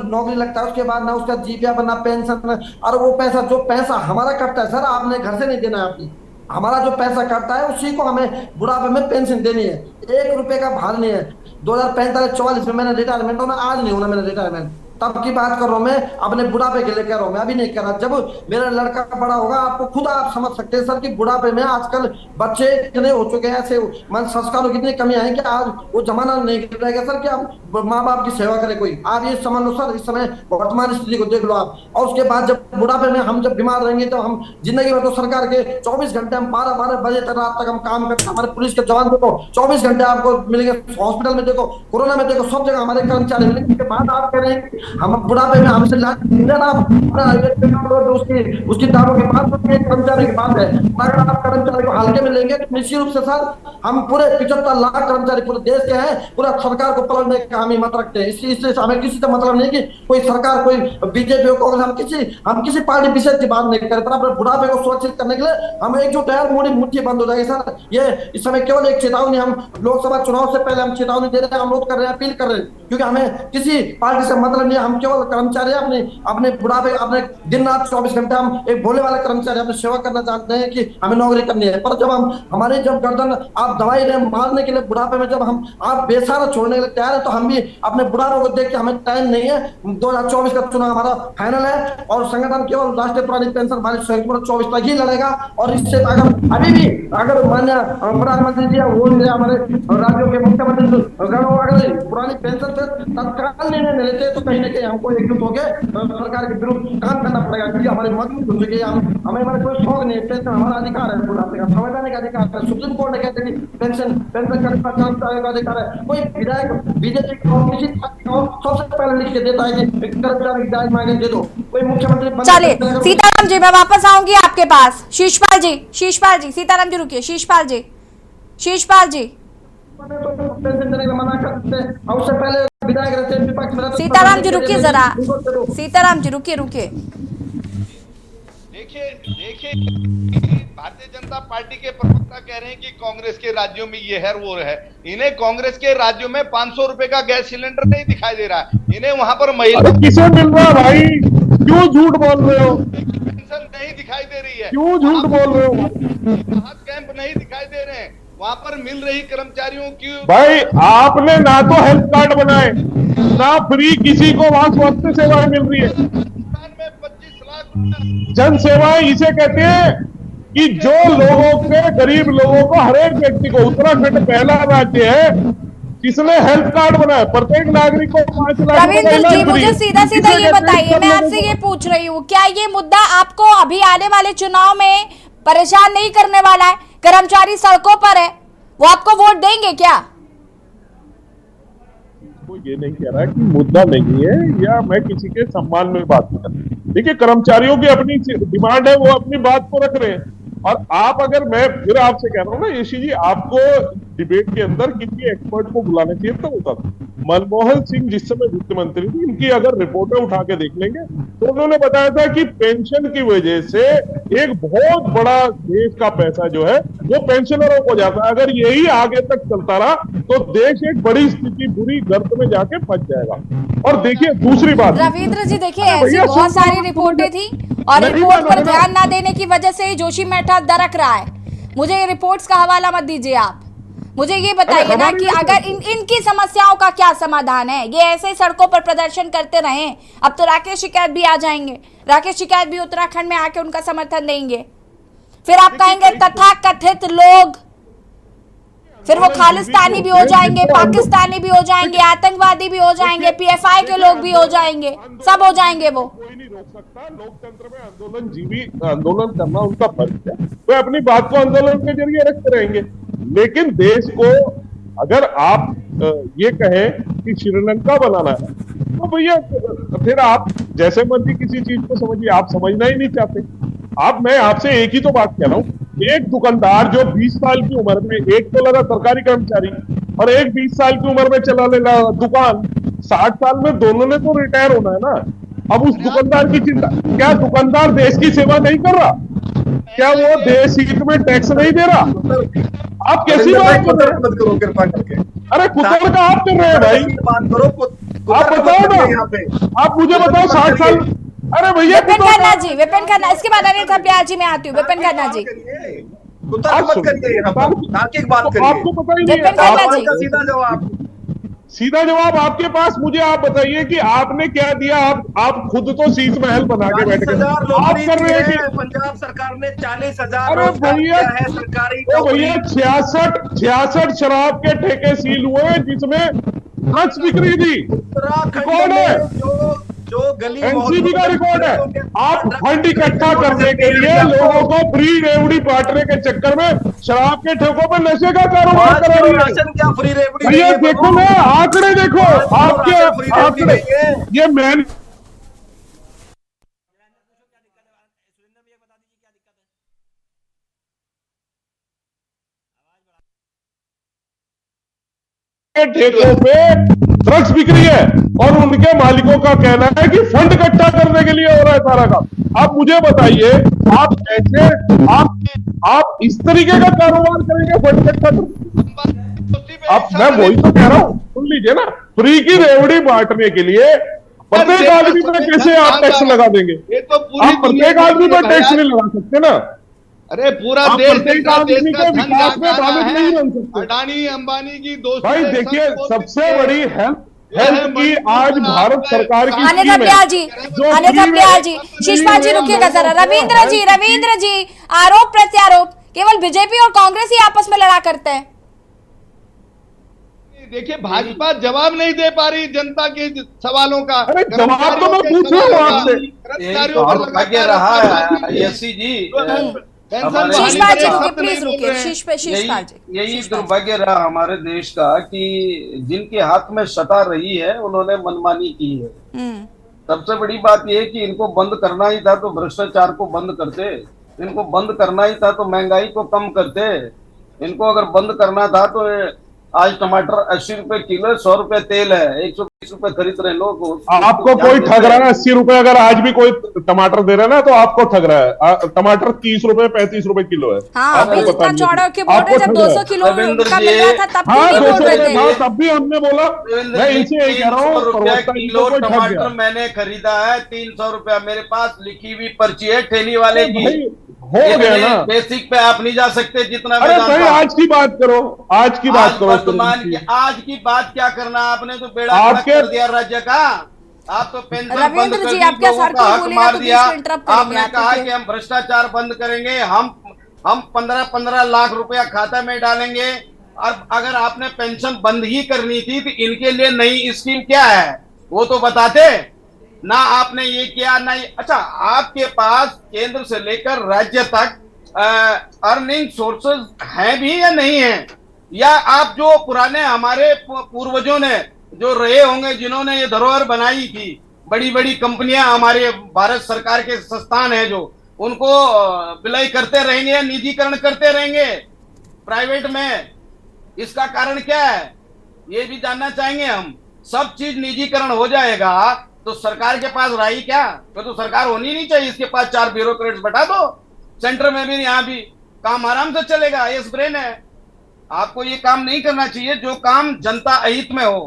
नौकरी लगता है उसके बाद ना उसका जीपीएफ ना पेंशन, और वो पैसा जो पैसा हमारा कटता है सर, आपने घर से नहीं देना है, आपकी हमारा जो पैसा कटता है उसी को हमें बुढ़ापे में पेंशन देनी है। 1 रुपए का भार नहीं है। 2045-44 में मैंने रिटायरमेंट होना, आज नहीं होना मेरा रिटायरमेंट, तब की बात कर रहा हूं मैं, अपने बुढ़ापे के लिए कह रहा हूं मैं, अभी नहीं कह रहा। जब मेरा लड़का बड़ा होगा, आपको खुद आप समझ सकते हैं सर कि बुढ़ापे में आजकल बच्चे इतने हो चुके हैं, ऐसे मन संस्कारों की इतनी कमी है कि आज वो जमाना नहीं रहेगा सर कि आप माँ बाप की सेवा करे कोई। आप ये समझ लो सर, इस समय वर्तमान स्थिति को देख लो आप। और उसके बाद जब बुढ़ापे में हम जब बीमार रहेंगे तो हम जिंदगी में तो सरकार के 24 घंटे हम 12-12 बजे तक रात तक हम काम करते हैं। हमारे पुलिस के जवान देखो 24 घंटे आपको मिलेंगे, हॉस्पिटल में देखो, कोरोना में देखो, सब जगह हमारे कर्मचारी मिलेंगे। उसके बाद आप कह रहे हैं हम बुढ़ापे में हमसे उसकी दावों के बाद कर्मचारी के बाद है। अगर आप कर्मचारी को हल्के में लेंगे तो निश्चित रूप से सर हम पूरे 75 लाख कर्मचारी पूरे देश के हैं, पूरा सरकार को पलटने का हम हिम्मत रखते हैं। इससे हमें किसी से मतलब नहीं कि कोई सरकार, कोई बीजेपी हो, कांग्रेस, हम किसी पार्टी विशेष की बात नहीं करते। अपने बुढ़ापे को सुरक्षित करने के लिए हम एकजुट है, मोड़ी मुट्ठी बंद हो जाएगी सर। ये इस समय केवल एक चेतावनी, हम लोकसभा चुनाव से पहले हम चेतावनी दे रहे हैं, अनुरोध कर रहे हैं, अपील कर रहे हैं, क्योंकि हमें किसी पार्टी से मतलब नहीं है। हम केवल कर्मचारी अपने बुढ़ापे, अपने दिन रात 24 घंटे हम एक भोले वाले कर्मचारी अपनी सेवा करना चाहते हैं कि हमें नौकरी करनी है। पर जब हम हमारे जब गर्दन आप दवाई दे मारने के लिए बुढ़ापे में जब हम आप बेसहारा छोड़ने के लिए तैयार है, तो हम भी अपने बुढ़ापे को देख के हमें टाइम नहीं है। 2024 का चुनाव हमारा फाइनल है और संगठन केवल राष्ट्रीय पुरानी पेंशन बहाली 24 तक ही लड़ेगा। और इससे अगर अभी भी अगर मान्य प्रधानमंत्री जी वो हमारे राज्यों के मुख्यमंत्री अगर पुरानी पेंशन पे तत्काल निर्णय नहीं लेते तो कहीं ना कहीं हमको एकजुट होकर सरकार के विरुद्ध काम करना पड़ेगा, क्योंकि हमारी मजबूत हो चुकी है। हमें हमारा कोई शौक नहीं है, पेंशन हमारा अधिकार है, बुढ़ापे का संवैधानिक अधिकार है। सुप्रीम कोर्ट ने कहते हैं पेंशन करने का अधिकार है। कोई विधायक बीजेपी किसी सबसे पहले लिख के देता है कि कर्मचारी की जायज मांगे दे दो, कोई मुख्यमंत्री। चलिए सीताराम जी, मैं वापस आऊंगी आपके पास। शीशपाल जी, सीताराम जी रुकिए, शीशपाल जी पेंशन देने का मना कर उससे पहले विधायक रहते हैं विपक्ष में। सीताराम जी रुकिए जरा, सीताराम जी रुकिए रुकिए। देखिए भारतीय जनता पार्टी के प्रवक्ता कह रहे हैं कि कांग्रेस के राज्यों में ये है वो है। इन्हें कांग्रेस के राज्यों में 500 रुपए का गैस सिलेंडर नहीं दिखाई दे रहा है। इन्हें वहां पर महिला किसे मिल रहा है भाई? क्यों झूठ बोल रहे हो? पेंशन नहीं दिखाई दे रही है। क्यों झूठ बोल रहे हो? राहत कैंप नहीं दिखाई दे रहे हैं। वहां पर मिल रही कर्मचारियों की भाई आपने ना तो हेल्थ कार्ड बनाए, ना फ्री किसी को वहां स्वास्थ्य सेवाएं मिल रही है। में 25 लाख जन सेवाएं इसे कहते हैं कि जो लोगों के, गरीब लोगों को, हर एक व्यक्ति को, उत्तराखंड पहला राज्य है जिसने हेल्थ कार्ड बनाया। प्रत्येक नागरिक को 5 लाख रविंद्र जी मुझे सीधा सीधा ये बताइए, मैं आपसे ये पूछ रही हूँ, क्या ये मुद्दा आपको अभी आने वाले चुनाव में परेशान नहीं करने वाला है? कर्मचारी सड़कों पर है, वो आपको वोट देंगे क्या? वो ये नहीं कह रहा है कि मुद्दा नहीं है, या मैं किसी के सम्मान में बात नहीं कर रहा। देखिए कर्मचारियों की अपनी डिमांड है, वो अपनी बात को रख रहे हैं। और आप, अगर मैं फिर आपसे कह रहा हूँ ना यशी जी, आपको डिबेट के अंदर किसी एक्सपर्ट को बुलाना चाहिए तो होता था। मनमोहन सिंह जिस समय वित्त मंत्री थी, इनकी अगर रिपोर्टें उठा के देख लेंगे तो उन्होंने बताया था कि पेंशन की वजह से एक बहुत बड़ा देश का पैसा जो है वो पेंशनरों को जाता है। अगर यही आगे तक चलता रहा तो देश एक बड़ी स्थिति, बुरी गर्त में जाके फंस जाएगा। और देखिए दूसरी बात, रविंद्र जी देखिए ऐसी बहुत सारी रिपोर्टें थी और रिपोर्ट पर ध्यान ना देने की वजह से जोशी मेहता दरक रहा है। मुझे ये रिपोर्ट्स का हवाला मत दीजिए आप, मुझे ये बताइए ना कि अगर इनकी समस्याओं का क्या समाधान है। ये ऐसे सड़कों पर प्रदर्शन करते रहे, अब तो राकेश टिकैत भी आ जाएंगे, राकेश टिकैत भी उत्तराखंड में आके उनका समर्थन देंगे। फिर आप कहेंगे तथाकथित लोग, फिर वो खालिस्तानी भी हो जाएंगे, पाकिस्तानी भी हो जाएंगे, आतंकवादी भी हो जाएंगे, पीएफआई के लोग भी हो जाएंगे, सब हो जाएंगे। वो कोई नहीं रोक सकता। लोकतंत्र में आंदोलन करना उनका फर्ज है, वे अपनी बात को आंदोलन के जरिए रखते रहेंगे। लेकिन देश को अगर आप ये कहें कि श्रीलंका बनाना है तो भैया फिर आप जैसे मर्जी किसी चीज को समझिए, आप समझना ही नहीं चाहते। मैं आपसे एक ही तो बात कह रहा हूँ, एक दुकानदार जो 20 साल की उम्र में, एक तो लगा सरकारी कर्मचारी और एक 20 साल की उम्र में चला लेना दुकान, 60 साल में दोनों ने तो रिटायर होना है ना। अब उस दुकानदार की चिंता, क्या दुकानदार देश की सेवा नहीं कर रहा? क्या वो देश हित में टैक्स नहीं दे रहा? आप कैसी बात कर रहे मत करो कृपा करके। अरे कुतर का आप कर रहे हैं भाई, बात करो। आप बताओ ना, आप मुझे बताओ 60 साल। अरे भैया विपिन खन्ना जी, विपिन खन्ना, इसके बाद अनिल ब्याज जी मैं आती हूँ। विपिन खन्ना जी मत करिए, यहाँ पर तार्किक बात करिए। आपको पता ही विपिन खन्ना जी, नहीं, सीधा जवाब आपके पास। मुझे आप बताइए कि आपने क्या दिया? आप खुद तो शीश महल बना के बैठ गए। आप कर रहे हैं कि पंजाब सरकार ने 40,000 अरे भैया है सरकारी। भैया 66 शराब के ठेके सील हुए हैं जिसमें ड्रग्स बिक्री थी। कौन है? जो गली एनसीबी का रिकॉर्ड है। आप फंड इकट्ठा करने के लिए लोगों को फ्री रेवड़ी बांटने के चक्कर में शराब के ठेकों पर नशे का कारोबार करा रही है। राशन क्या फ्री रेवड़ी? भैया देखो ना, आंकड़े देखो आपके आंकड़े, ये मैन ठेकों पे ड्रग्स बिक्री है और उनके मालिकों का कहना है कि फंड इकट्ठा करने के लिए हो रहा है सारा काम। आप मुझे बताइए, आप कैसे आप इस तरीके का कारोबार करेंगे फंड इकट्ठा कर? आप, मैं वही तो कह रहा हूं, सुन लीजिए ना, फ्री की रेवड़ी बांटने के लिए प्रत्येक आदमी पर कैसे आप टैक्स लगा देंगे? ये तो आप प्रत्येक आदमी पर टैक्स नहीं लगा सकते ना। अरे पूरा देश अडानी अंबानी की दोस्ती। भाई देखिए सबसे बड़ी हेल्थ की आज भारत सरकार की अनिल ब्याज जी, शिषपाल जी रुकिएगा जरा। रविंद्र जी आरोप प्रत्यारोप केवल बीजेपी और कांग्रेस ही आपस में लड़ा करते हैं। देखिए भाजपा जवाब नहीं दे पा रही जनता के सवालों का। अरे जवाब तो मैं पूछ रहा हूँ आपसे। शिषपाल जी रुकिए, प्लीज रुकिए। शिषपाल जी, यही दुर्भाग्य रहा हमारे देश का कि जिनके हाथ में सत्ता रही है उन्होंने मनमानी की है। सबसे बड़ी बात यह है कि इनको बंद करना ही था तो भ्रष्टाचार को बंद करते, इनको बंद करना ही था तो महंगाई को कम करते, इनको अगर बंद करना था तो आज टमाटर 80 रुपए किलो है, 100 रुपए तेल है, 120 रुपए खरीद रहे हैं लोग। आपको कोई ठग रहा है 80 रुपए, अगर आज भी कोई टमाटर दे रहा है ना तो आपको ठग रहा है। टमाटर 30 रुपए 35 रुपए किलो है। हाँ, आपको अभी पता जितना नहीं। चौड़ा के बोल आपको रहे जब ठग 200 रहा है। किलो रविंद्र का जी, मिल रहा था तब हाँ, क्यों नहीं बोल 200 रहे रुपए थे? था, तब भी हमने बोला। मैं इनसे यही कह रहा हूँ, 300 रुपया प्रवक्ता जी किलो को कोई ठग गया। टमाटर मैंने खरीदा है, 300 रुपया मेरे पास लिखी हुई पर्ची है ठेली वाले की। भाई हो गया ना। बेसिक पे आप नहीं जा सकते जितना मैं अरे जानता भाई हूं। आज की बात करो, आज की बात करो। वर्तमान की आज की बात क्या करना, आपने तो बेड़ा गर्क आपके- कर दिया राज्य का। आप तो पेंशन बंद रविंद्र कर जी, दी, आप क्या लोगों सर का कोई हक बोलेगा मार तो बीच दिया। में interrupt करेंगे आपने आप, कहा क्योंकि- कि हम भ्रष्टाचार बंद करेंगे, हम 15-15 लाख रुपया खाता में डालेंगे। और अगर आपने पेंशन बंद ही करनी थी तो इनके लिए नई स्कीम क्या है वो तो बताते ना। आपने ये किया ना अच्छा, आपके पास केंद्र से लेकर राज्य तक अर्निंग सोर्सेज हैं भी या नहीं है, या आप जो पुराने हमारे पूर्वजों ने जो रहे होंगे, जिन्होंने ये धरोहर बनाई थी, बड़ी बड़ी कंपनियां हमारे भारत सरकार के संस्थान है, जो उनको विलय करते रहेंगे या निजीकरण करते रहेंगे प्राइवेट में? इसका कारण क्या है ये भी जानना चाहेंगे हम। सब चीज निजीकरण हो जाएगा तो सरकार के पास रही क्या? तो सरकार होनी नहीं चाहिए, इसके पास 4 ब्यूरोक्रेट्स बैठा दो, सेंटर में भी यहाँ भी काम आराम से चलेगा। यस ब्रेन है। आपको ये काम नहीं करना चाहिए जो काम जनता अहित में हो।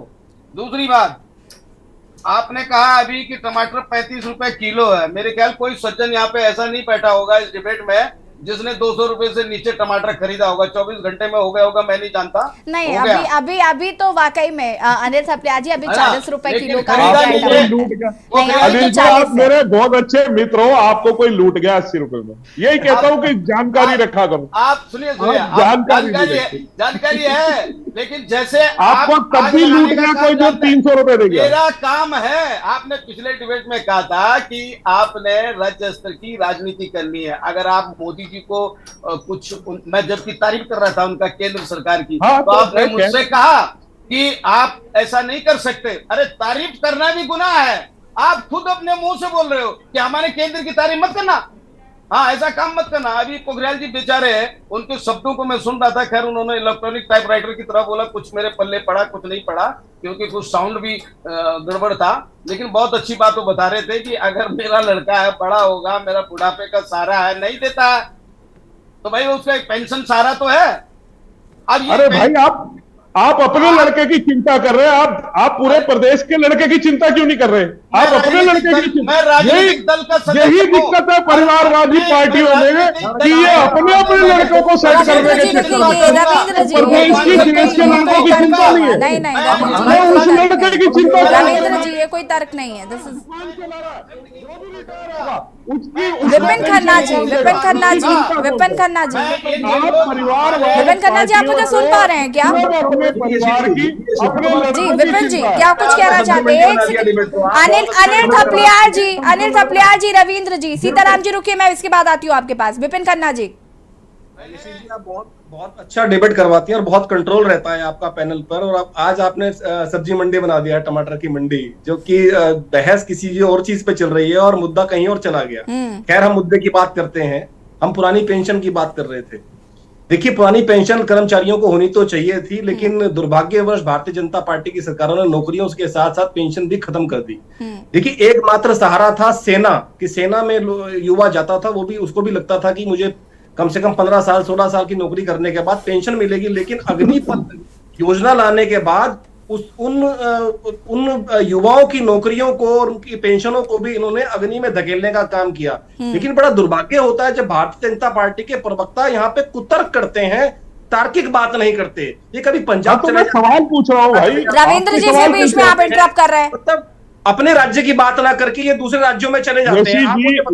दूसरी बात, आपने कहा अभी कि टमाटर 35 रुपए किलो है। मेरे ख्याल कोई सज्जन यहाँ पे ऐसा नहीं बैठा होगा इस डिबेट में जिसने 200 रुपए से नीचे टमाटर खरीदा होगा। 24 घंटे में हो गया होगा, मैं नहीं जानता। नहीं, हो गया। अभी तो वाकई में अनिल थपलिया जी अभी है ना? 40 रुपए लेकिन किलो का खरीदा है नहीं टमाटर। है। लूट गया। वो नहीं, खरीदा अभी अनिल तो जी, आप 40 है। मेरे बहुत अच्छे मित्र हो, आपको कोई लूट गया 80 रुपए में, यही कहता हूँ कि जानकारी रखा करो। आप सुनिए आप जानकारी जानकारी है, लेकिन जैसे आपको आप तब आग भी लूट लगाने का गया काम कोई जो जानते हैं। 300 रुपए दे गया। मेरा काम है, आपने पिछले डिबेट में कहा था कि आपने राज्य स्तर की राजनीति करनी है। अगर आप मोदी जी को कुछ मैं जबकि तारीफ कर रहा था उनका केंद्र सरकार की, हाँ, तो आपने मैं मुझसे कहा कि आप ऐसा नहीं कर सकते। अरे तारीफ करना भी गुनाह है। आप खुद अपने मुंह से बोल रहे हो कि हमारे केंद्र की तारीफ मत करना। हाँ, ऐसा काम मत करना। अभी पोखरियाल जी बेचारे हैं, उनके शब्दों को मैं सुन रहा था। खैर, उन्होंने इलेक्ट्रॉनिक टाइपराइटर की तरह बोला, कुछ मेरे पल्ले पड़ा कुछ नहीं पड़ा, क्योंकि कुछ साउंड भी गड़बड़ था। लेकिन बहुत अच्छी बात वो बता रहे थे कि अगर मेरा लड़का है, बड़ा होगा, मेरा बुढ़ापे का सहारा है, नहीं देता है तो भाई उसका एक पेंशन सहारा तो है। अब ये अरे भाई, आप अपने लड़के की चिंता कर रहे हैं, आप पूरे प्रदेश के लड़के की चिंता क्यों नहीं कर रहे? आप अपने लड़के की चिंता, मैं राजनीतिक दल का सदस्य यही हूं। दिक्कत है परिवारवादी मैं पार्टियों में राजनीतिक कि ये दल- अपने लड़कों को सेट करने रविंद्र के जी चक्कर देखिए, में रविंद्र जी प्रदेश की देश के लड़कों की चिंता नहीं है। नहीं नहीं, हमें उस लड़के की चिंता रविंद्र जी ये कोई तर्क नहीं है। दिस इज विपिन खन्ना जी, विपिन खन्ना जी, विपिन खन्ना जी, विपिन खन्ना जी, आप मुझे सुन पा रहे हैं क्या? अपने परिवार की, अपने जी लड़कों की विपिन जी, चिंता। क्या कुछ कहना चाहते हैं? अनिल थपलियार जी, अनिल थपलियार जी, रविंद्र जी, सीताराम जी रुकिए, मैं इसके बाद आती हूँ आपके पास। विपिन खन्ना जी, आप बहुत बहुत अच्छा डिबेट करवाती हैं और बहुत कंट्रोल रहता है आपका पैनल पर। और आज आपने सब्जी मंडी बना दिया, टमाटर की मंडी, जो कि बहस किसी और चीज पे चल रही है और मुद्दा कहीं और चला गया। खैर, हम मुद्दे की बात करते हैं। हम पुरानी पेंशन की बात कर रहे थे। देखिए, पुरानी पेंशन कर्मचारियों को होनी तो चाहिए थी, लेकिन दुर्भाग्यवश भारतीय जनता पार्टी की सरकारों ने नौकरियों के साथ साथ पेंशन भी खत्म कर दी। देखिए, एकमात्र सहारा था सेना, कि सेना में युवा जाता था, वो भी उसको भी लगता था कि मुझे कम से कम 15 साल 16 साल की नौकरी करने के बाद पेंशन मिलेगी। लेकिन अग्निपथ योजना लाने के बाद उन युवाओं की नौकरियों को और उनकी पेंशनों को भी इन्होंने अग्नि में धकेलने का काम किया। लेकिन बड़ा दुर्भाग्य होता है जब भारतीय जनता पार्टी के प्रवक्ता यहाँ पे कुतर्क करते हैं, तार्किक बात नहीं करते। ये कभी पंजाब तो मैं सवाल पूछ रहा हूँ भाई, रविंद्र जी फिर बीच में आप इंटरप्ट कर रहे हैं। मतलब अपने राज्य की बात ना करके ये दूसरे राज्यों में चले जाते हैं।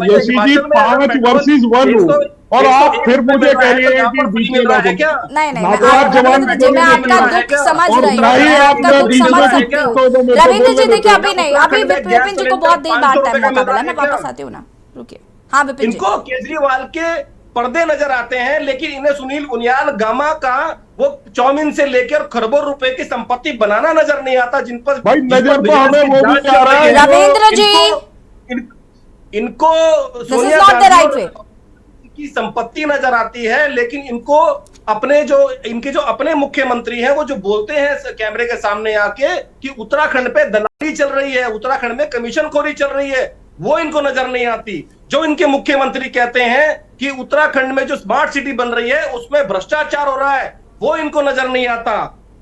यशी जी 5 वर्सेस 1 और आप फिर मुझे कह रही है कि बीच में है क्या? नहीं नहीं, ना तो आप जवान रविंद्र जी, मैं आपका दुख समझ और रही हूँ, ना ही मैं आप आपका दुख बीच समझ में सकती हूँ। तो मेरे रविंद्र जी को देखिए, अभी नहीं, अभी विपिन जी को बहुत देर बाद 500 टाइम रुपए मौका मिला, मिल मैं रहा है वापस आती हूँ ना, रुकिए। हाँ विपिन जी, इनको केजरीवाल के पर्दे नजर आते हैं, लेकिन इन्हें सुनील उनियाल गामा का वो चाउमीन से लेकर खरबों रुपए की संपत्ति बनाना नजर नहीं आता, जिन पर भाई नजर तो हमें वो भी आ रहा है। रविंद्र जी, इनको this is not the right way. इनकी संपत्ति नजर आती है, लेकिन इनको इनके जो अपने मुख्यमंत्री हैं वो जो बोलते हैं कैमरे के सामने आके कि उत्तराखंड पे दलाली चल रही है, उत्तराखंड में कमीशनखोरी चल रही है, वो इनको नजर नहीं आती। जो इनके मुख्यमंत्री कहते हैं कि उत्तराखंड में जो स्मार्ट सिटी बन रही है उसमें भ्रष्टाचार हो रहा है, वो इनको नजर नहीं आता।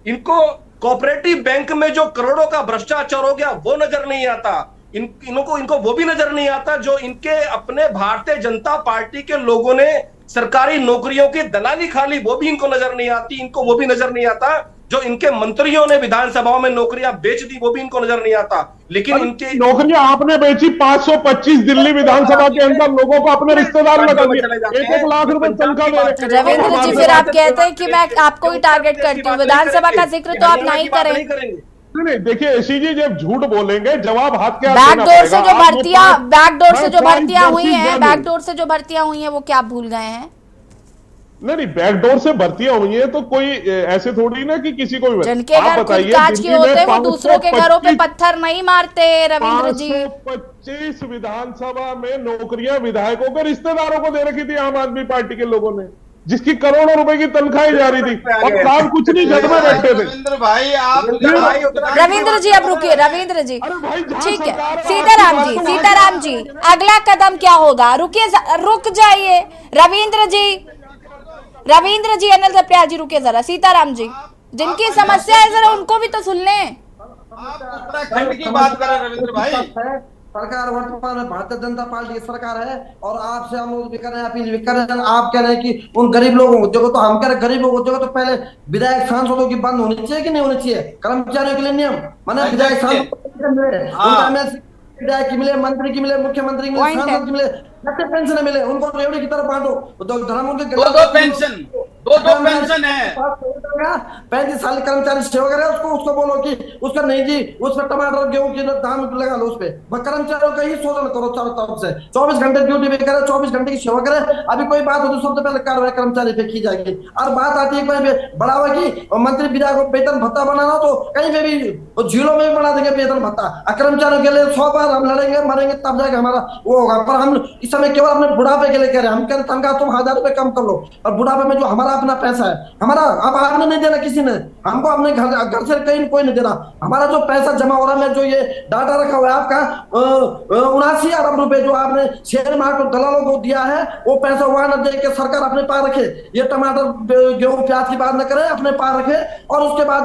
इनको कोऑपरेटिव बैंक में जो करोड़ों का भ्रष्टाचार हो गया वो नजर नहीं आता। इनको वो भी नजर नहीं आता जो इनके अपने भारतीय जनता पार्टी के लोगों ने सरकारी नौकरियों की दलाली खा ली, वो भी इनको नजर नहीं आती। इनको वो भी नजर नहीं आता जो इनके मंत्रियों ने विधानसभाओं में नौकरियां बेच दी, वो भी इनको नजर नहीं आता। लेकिन इनकी नौकरियां आपने बेची 525 दिल्ली विधानसभा के अंदर लोगों को अपने रिश्तेदार लगा दिए, 1-1 लाख रुपए तनख्वाह दे रहे। रविंद्र जी, फिर आप कहते हैं कि मैं आपको ही टारगेट करती हूँ, विधानसभा का जिक्र तो आप नहीं करें। नहीं, देखिए ऋषि जी, जब झूठ बोलेंगे जवाब हाथ के बैकडोर से जो भर्तियां हुई हैं वो क्या आप भूल गए हैं? नहीं, बैकडोर से भर्तियां हुई हैं तो कोई ऐसे थोड़ी ना कि किसी को भी। जिनके घर खुद कांच के होते हैं वो दूसरों के घरों पे पत्थर नहीं मारते रविंद्र जी। 525 विधानसभा में नौकरियां विधायकों के रिश्तेदारों को दे रखी थी आम आदमी पार्टी के लोगों ने, जिसकी करोड़ों रुपए की तनख्वाही जा रही थी और काम कुछ नहीं, घर में बैठे थे। रविंद्र जी अब रुकिए, रविंद्र जी ठीक है। सीताराम जी अगला कदम क्या होगा? रुक जाइए रविंद्र जी अनिल दफ्याल जी रुकिए जरा। सीताराम जी, जिनकी समस्या है जरा उनको भी तो सुन लें। उत्तराखंड की बात करें रविंद्र भाई। सरकार वर्तमान में भारतीय जनता पार्टी की सरकार है और आपसे हम लोग भी कर रहे हैं, अपील भी कर रहे हैं। आप कह रहे हैं कि उन गरीब लोगों को जगह, तो हम कह रहे हैं गरीब लोगों को जगह तो पहले विधायक सांसदों की बंद होनी चाहिए कि नहीं होनी चाहिए? कर्मचारियों के लिए नियम माने विधायक सांसद विधायक की मिले, मंत्री की मिले, मुख्यमंत्री की मिले, सांसद की मिले, पेंशन मिले, उनको रेवड़ी की तरफ बांटो। धर्म उनके दो पेंशन है। 35 साल कर्मचारी सेवा करे, उसको बोलो कि उसका नहीं जी, उस पर टमाटर गेहूं की दाम लगा लो, उस पर कर्मचारियों का ही शोषण करो चारों तरफ से। 24 घंटे ड्यूटी भी करे, 24 घंटे की सेवा करे। अभी कोई बात हो तो सबसे पहले कार्रवाई कर्मचारी पे की जाएगी। और बात आती है बढ़ावा की, मंत्री विधायक को वेतन भत्ता बनाना तो कहीं पे भी झीलों में भी बढ़ा देंगे वेतन भत्ता। कर्मचारियों के लिए 100 बार हम लड़ेंगे मरेंगे तब जाके हमारा वो होगा। पर हम इस समय केवल अपने बुढ़ापे के लिए कह रहे हैं। हम कह रहे तनख्वाह तुम 1000 रुपए कम कर लो, और बुढ़ापे में जो हमारा अपना पैसा है, हमारा अब आपने नहीं देना, किसी ने हमको अपने घर से कहीं कोई नहीं देना। हमारा जो पैसा जमा हो रहा है, जो ये डाटा रखा हुआ है आपका 79 अरब रुपए जो आपने शेयर मार्केट दलालों को दिया है, वो पैसा वहां न दे के सरकार अपने पास रखे। ये टमाटर गेहूं प्याज की बात न करे, अपने पास रखे। और उसके बाद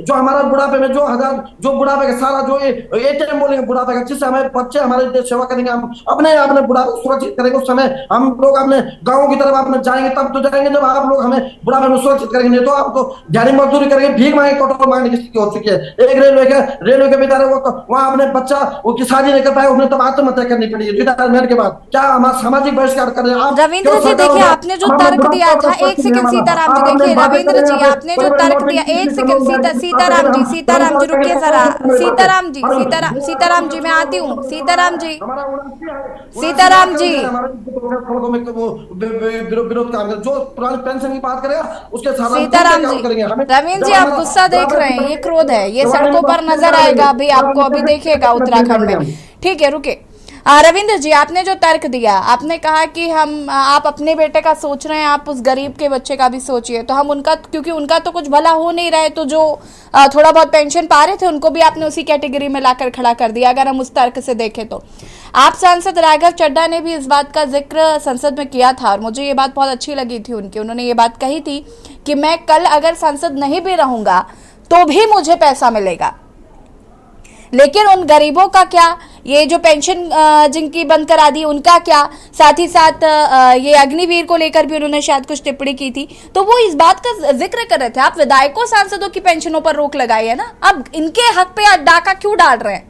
जो हमारा बुढ़ापे में जो बुढ़ापे का सारा जो ATM बोलेंगे बुढ़ापे का, जिससे हमारे बच्चे हमारे सेवा करेंगे, हम अपने बुढ़ापे सुरक्षित करेंगे। उस समय हम लोग अपने गाँव की तरफ अपने जाएंगे, तब तो जाएंगे जब आप लोग हमें बुढ़ापे में सुरक्षित करेंगे। नहीं तो आप तो दिहाड़ी मजदूरी करेंगे, भीख मांगे, कटोर मांगने की स्थिति हो चुकी है। एक रेलवे के बेचारे वो वहां अपने बच्चा वो की शादी नहीं कर पाए, उसने तब आत्महत्या करनी पड़ी रिटायरमेंट के बाद। क्या हमारा सामाजिक बहिष्कार कर रहे हैं आप? रविंद्र जी देखिए, आपने जो तर्क दिया था, एक सेकंड सीताराम जी देखिए, रविंद्र जी आपने जो तर्क दिया, एक सेकंड सीताराम जी रुकिए जरा। सीताराम जी मैं आती हूँ। सीताराम जी विरोध काम जो पुरानी पेंशन की बात करेगा उसके साथ सीताराम जी, रविंद्र जी आप गुस्सा देख रहे हैं, ये क्रोध है, ये सड़कों पर नजर आएगा अभी आपको, अभी देखिएगा उत्तराखंड में। ठीक है रुके। रविंद्र जी आपने जो तर्क दिया, आपने कहा कि आप अपने बेटे का सोच रहे हैं, आप उस गरीब के बच्चे का भी सोचिए। तो हम उनका, क्योंकि उनका तो कुछ भला हो नहीं रहा है, तो जो थोड़ा बहुत पेंशन पा रहे थे उनको भी आपने उसी कैटेगरी में लाकर खड़ा कर दिया, अगर हम उस तर्क से देखें तो। आप सांसद राघव चड्ढा ने भी इस बात का जिक्र संसद में किया था और मुझे ये बात बहुत अच्छी लगी थी उनकी। उन्होंने ये बात कही थी कि मैं कल अगर सांसद नहीं भी रहूंगा तो भी मुझे पैसा मिलेगा, लेकिन उन गरीबों का क्या, ये जो पेंशन जिनकी बंद करा दी उनका क्या, साथ ही साथ ये अग्निवीर को लेकर भी उन्होंने शायद कुछ टिप्पणी की थी, तो वो इस बात का जिक्र कर रहे थे। आप विधायकों सांसदों की पेंशनों पर रोक लगाई है ना, अब इनके हक पे डाका क्यों डाल रहे हैं?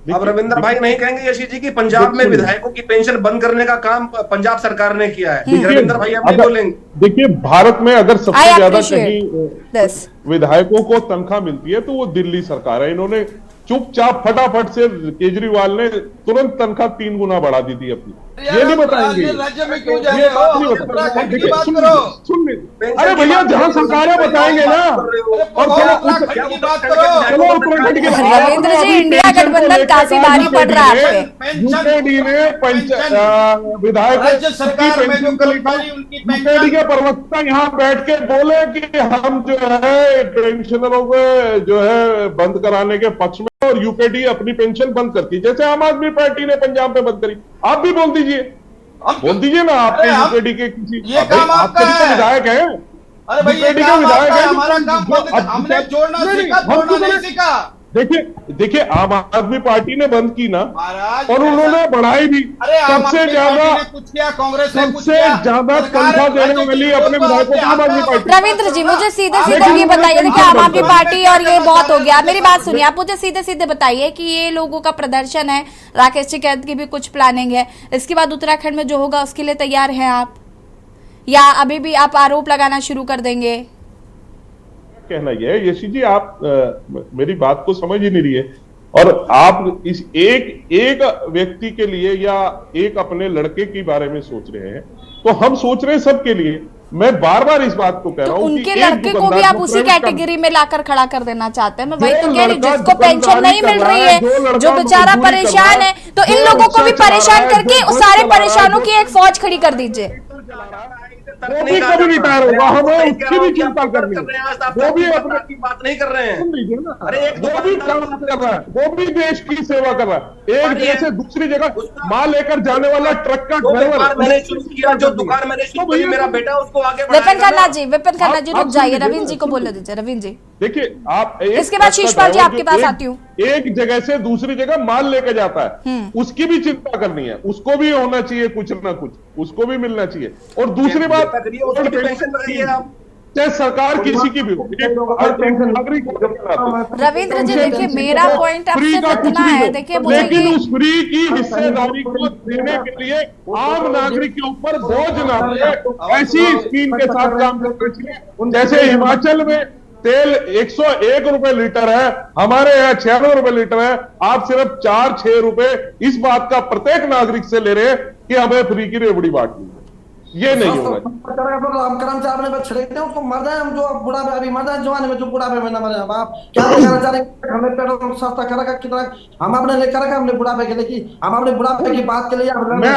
अब रविंद्र भाई नहीं कहेंगे यशी जी की पंजाब में विधायकों की पेंशन बंद करने का काम पंजाब सरकार ने किया है? रविंद्र भाई अब नहीं बोलेंगे। देखिए, भारत में अगर सबसे ज्यादा कहीं विधायकों को तनख्वाह मिलती है तो वो दिल्ली सरकार है। इन्होंने चुपचाप फटाफट से केजरीवाल ने तुरंत तनख्वाह 3 गुना बढ़ा दी थी अपनी। ये नहीं बताएंगे राज्य में क्यों जा ये रहे बात नहीं हो? बताएंगे। देखिए, देखिए, बात सुन करो। सुन ले। अरे भैया जहां सरकारें बताएंगे ना, और उत्तराखंड की बात करो। चलो उत्तराखंड के रविंद्र जी, इंडिया गठबंधन काफी भारी पड़ रहा है आप पे। यूकेडी ने विधायक राज्य सरकार में जो कर्मचारी उनकी यूकेडी के प्रवक्ता यहाँ बैठ के बोले कि हम जो है पेंशनरों को जो है बंद कराने के पक्ष में, और यूकेडी अपनी पेंशन बंद करती, जैसे आम आदमी पार्टी ने पंजाब में बंद करी। आप भी बोल दीजिए ना, आपके यूकेडी के किसी, ये काम आपका है। विधायक है, अरे भाई, ये काम आपका है, हमारा काम बंद, हमने जोड़ना सीखा, तोड़ना नहीं सीखा। देखिए आम आदमी पार्टी ने बंद की ना, महाराज, और उन्होंने बढ़ाई भी। अरे आम सबसे आदमी ज्यादा पार्टी ने कुछ किया, कांग्रेस ने कुछ सबसे किया। ज्यादा सरकार तनख्वाह देने राज्य वाली की अपने विधायकों को आम आदमी पार्टी। रविंद्र जी, मुझे सीधे सीधे ये बताइए, देखिए आम आदमी पार्टी और ये बहुत हो गया, मेरी बात सुनिए। आप मुझे सीधे सीधे बताइए कि ये लोगों का प्रदर्शन है, राकेश टिकैत की भी कुछ प्लानिंग है, इसके बाद उत्तराखंड में जो होगा उसके लिए तैयार हैं आप, या अभी भी आप आरोप लगाना शुरू कर देंगे? कहना यह है, यशी जी आप मेरी बात को समझ ही नहीं रही है, और आप इस एक व्यक्ति के लिए या एक अपने लड़के के बारे में सोच रहे हैं, तो हम सोच रहे हैं सबके लिए। मैं बार बार इस बात को कह रहा हूं कि उनके लड़के को भी आप उसी कैटेगरी में लाकर खड़ा कर देना चाहते हैं। मैं वही तो कह रही हूँ, जिसको पेंशन नहीं मिल रही है, जो बेचारा परेशान है, तो इन लोगों को भी परेशान करके उस सारे परेशानों की एक फौज खड़ी कर दीजिए। वो भी कभी रिटायर होगा, हमें उसकी भी चिंता करनी है। वो भी अपने की बात नहीं कर रहे हैं। सुन लीजिए ना, अरे वो भी काम कर रहा है, वो भी देश की सेवा कर रहा है। एक देश से दूसरी जगह माल लेकर जाने वाला ट्रक का ड्राइवर मैंने शुरू किया, जो दुकान मैंने शुरू की, मेरा बेटा उसको आगे विपिन खन्ना जी रुक जाइए, रविंद्र जी को बोलने दीजिए। रविंद्र जी, देखिए आप इसके बाद शिषपाल जी आपके पास आती हूँ। एक जगह से दूसरी जगह माल लेकर जाता है, उसकी भी चिंता करनी है, उसको भी होना चाहिए कुछ ना कुछ, उसको भी मिलना चाहिए। और दूसरी बात, चाहे सरकार किसी की भी हो, नागरिक। रविंद्र जी देखिए, मेरा पॉइंट अब सिर्फ इतना है, देखिए लेकिन उस फ्री की हिस्सेदारी को देने के लिए आम नागरिक के ऊपर बोझ ना पड़े, ऐसी स्कीम के साथ काम करना चाहिए। जैसे हिमाचल में तेल 101 रुपए लीटर है, हमारे यहाँ 96 रुपए लीटर है, आप सिर्फ 4-6 रुपए इस बात का प्रत्येक नागरिक से ले रहे हैं कि हमें फ्री की रेवड़ी बांटनी है। ये नहीं होगा। हम कर्मचारी अपने छिड़कते हैं, उसको मर जाए, हम जो बुढ़ापे अभी मर जाए, जवानी में जो बुढ़ापे में न मरे। आप क्या कहना चाह रहे हैं? हमें पेट्रोल सस्ता कर रखा, कितना हम अपने लिए कर रखा, हमने बुढ़ापे के लिए, हम अपने बुढ़ापे की बात के लिए। मैं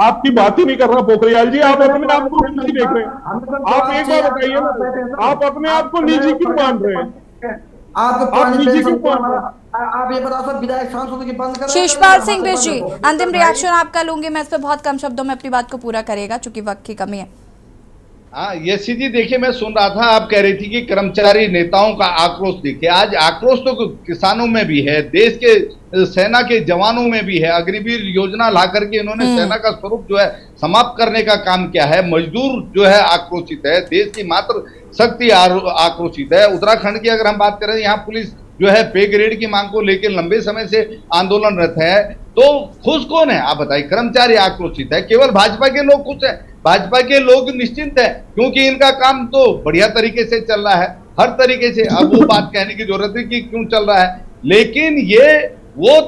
आपकी बात ही नहीं कर रहा पोखरियाल जी, आप अपने आप को निजी देख रहे हैं। आप एक बार बताइए ना, आप अपने आप को निजी क्यों मान रहे हैं? आप ये बताओ, सब विधायक सांसदों की बंद कर। शिषपाल सिंह बिष्ट जी, अंतिम रिएक्शन आपका लूंगी मैं, इस पे बहुत कम शब्दों में अपनी बात को पूरा करेगा चूंकि वक्त की कमी है। हाँ यशी जी, देखिए मैं सुन रहा था, आप कह रही थी कि कर्मचारी नेताओं का आक्रोश। देखिए आज आक्रोश तो किसानों में भी है, देश के सेना के जवानों में भी है। अग्निवीर योजना ला करके इन्होंने सेना का स्वरूप जो है समाप्त करने का काम किया है। मजदूर जो है आक्रोशित है, देश की मात्र शक्ति आक्रोशित है। उत्तराखंड की अगर हम बात करें, यहाँ पुलिस जो है पे ग्रेड की मांग को लेकर लंबे समय से आंदोलनरत है। तो खुश कौन है आप बताइए? कर्मचारी आक्रोशित है, केवल भाजपा के लोग खुश है। भाजपा के लोग निश्चिंत है, क्योंकि इनका काम तो बढ़िया तरीके से चल रहा है, हर तरीके से। अब वो बात कहने की जरूरत है कि क्यों चल रहा है, लेकिन ये वो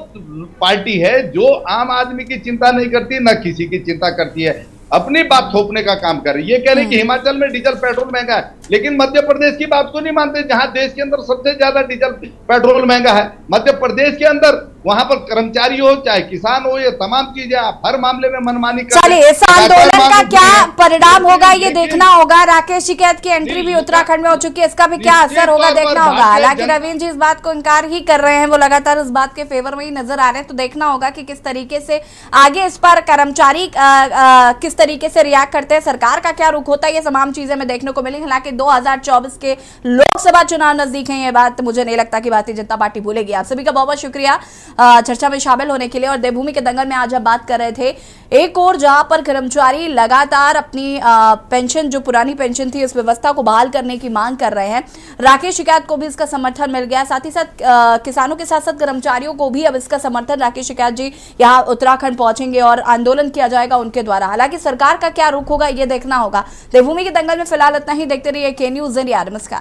पार्टी है जो आम आदमी की चिंता नहीं करती, न किसी की चिंता करती है, अपनी बात थोपने का काम कर रही है। ये कह रही कि हिमाचल में डीजल पेट्रोल महंगा है, लेकिन मध्य प्रदेश की बात को नहीं मानते, जहां देश के अंदर सबसे ज्यादा डीजल पेट्रोल महंगा है। मध्य प्रदेश के अंदर वहां पर कर्मचारी हो चाहे किसान हो, ये तमाम चीजें आप हर मामले में मनमानी कर। चलिए, इस आंदोलन का क्या परिणाम होगा ये देखना होगा। राकेश टिकैत की एंट्री भी उत्तराखंड में हो चुकी है, इसका भी क्या असर होगा देखना होगा। हालांकि रविंद्र जी इस बात को इनकार ही कर रहे हैं, वो लगातार इस बात के फेवर में ही नजर आ रहे हैं। तो देखना होगा कि किस तरीके से आगे इस पर कर्मचारी किस तरीके से रिएक्ट करते हैं, सरकार का क्या रुख होता है, ये तमाम चीजें हमें देखने को मिलेंगी। हालांकि 2024 के लोकसभा चुनाव नजदीक है, ये बात मुझे नहीं लगता कि भारतीय जनता पार्टी भूलेगी। आप सभी का बहुत बहुत शुक्रिया चर्चा में शामिल होने के लिए। और देवभूमि के दंगल में आज हम बात कर रहे थे, एक और जहां पर कर्मचारी लगातार अपनी पेंशन, जो पुरानी पेंशन थी, इस व्यवस्था को बहाल करने की मांग कर रहे हैं। राकेश टिकैत को भी इसका समर्थन मिल गया, साथ ही साथ किसानों के साथ साथ कर्मचारियों को भी अब इसका समर्थन। राकेश टिकैत जी यहाँ उत्तराखंड पहुंचेंगे और आंदोलन किया जाएगा उनके द्वारा। हालांकि सरकार का क्या रुख होगा ये देखना होगा। देवभूमि के दंगल में फिलहाल इतना ही। देखते रहिए के न्यूज़ इंडिया। नमस्कार।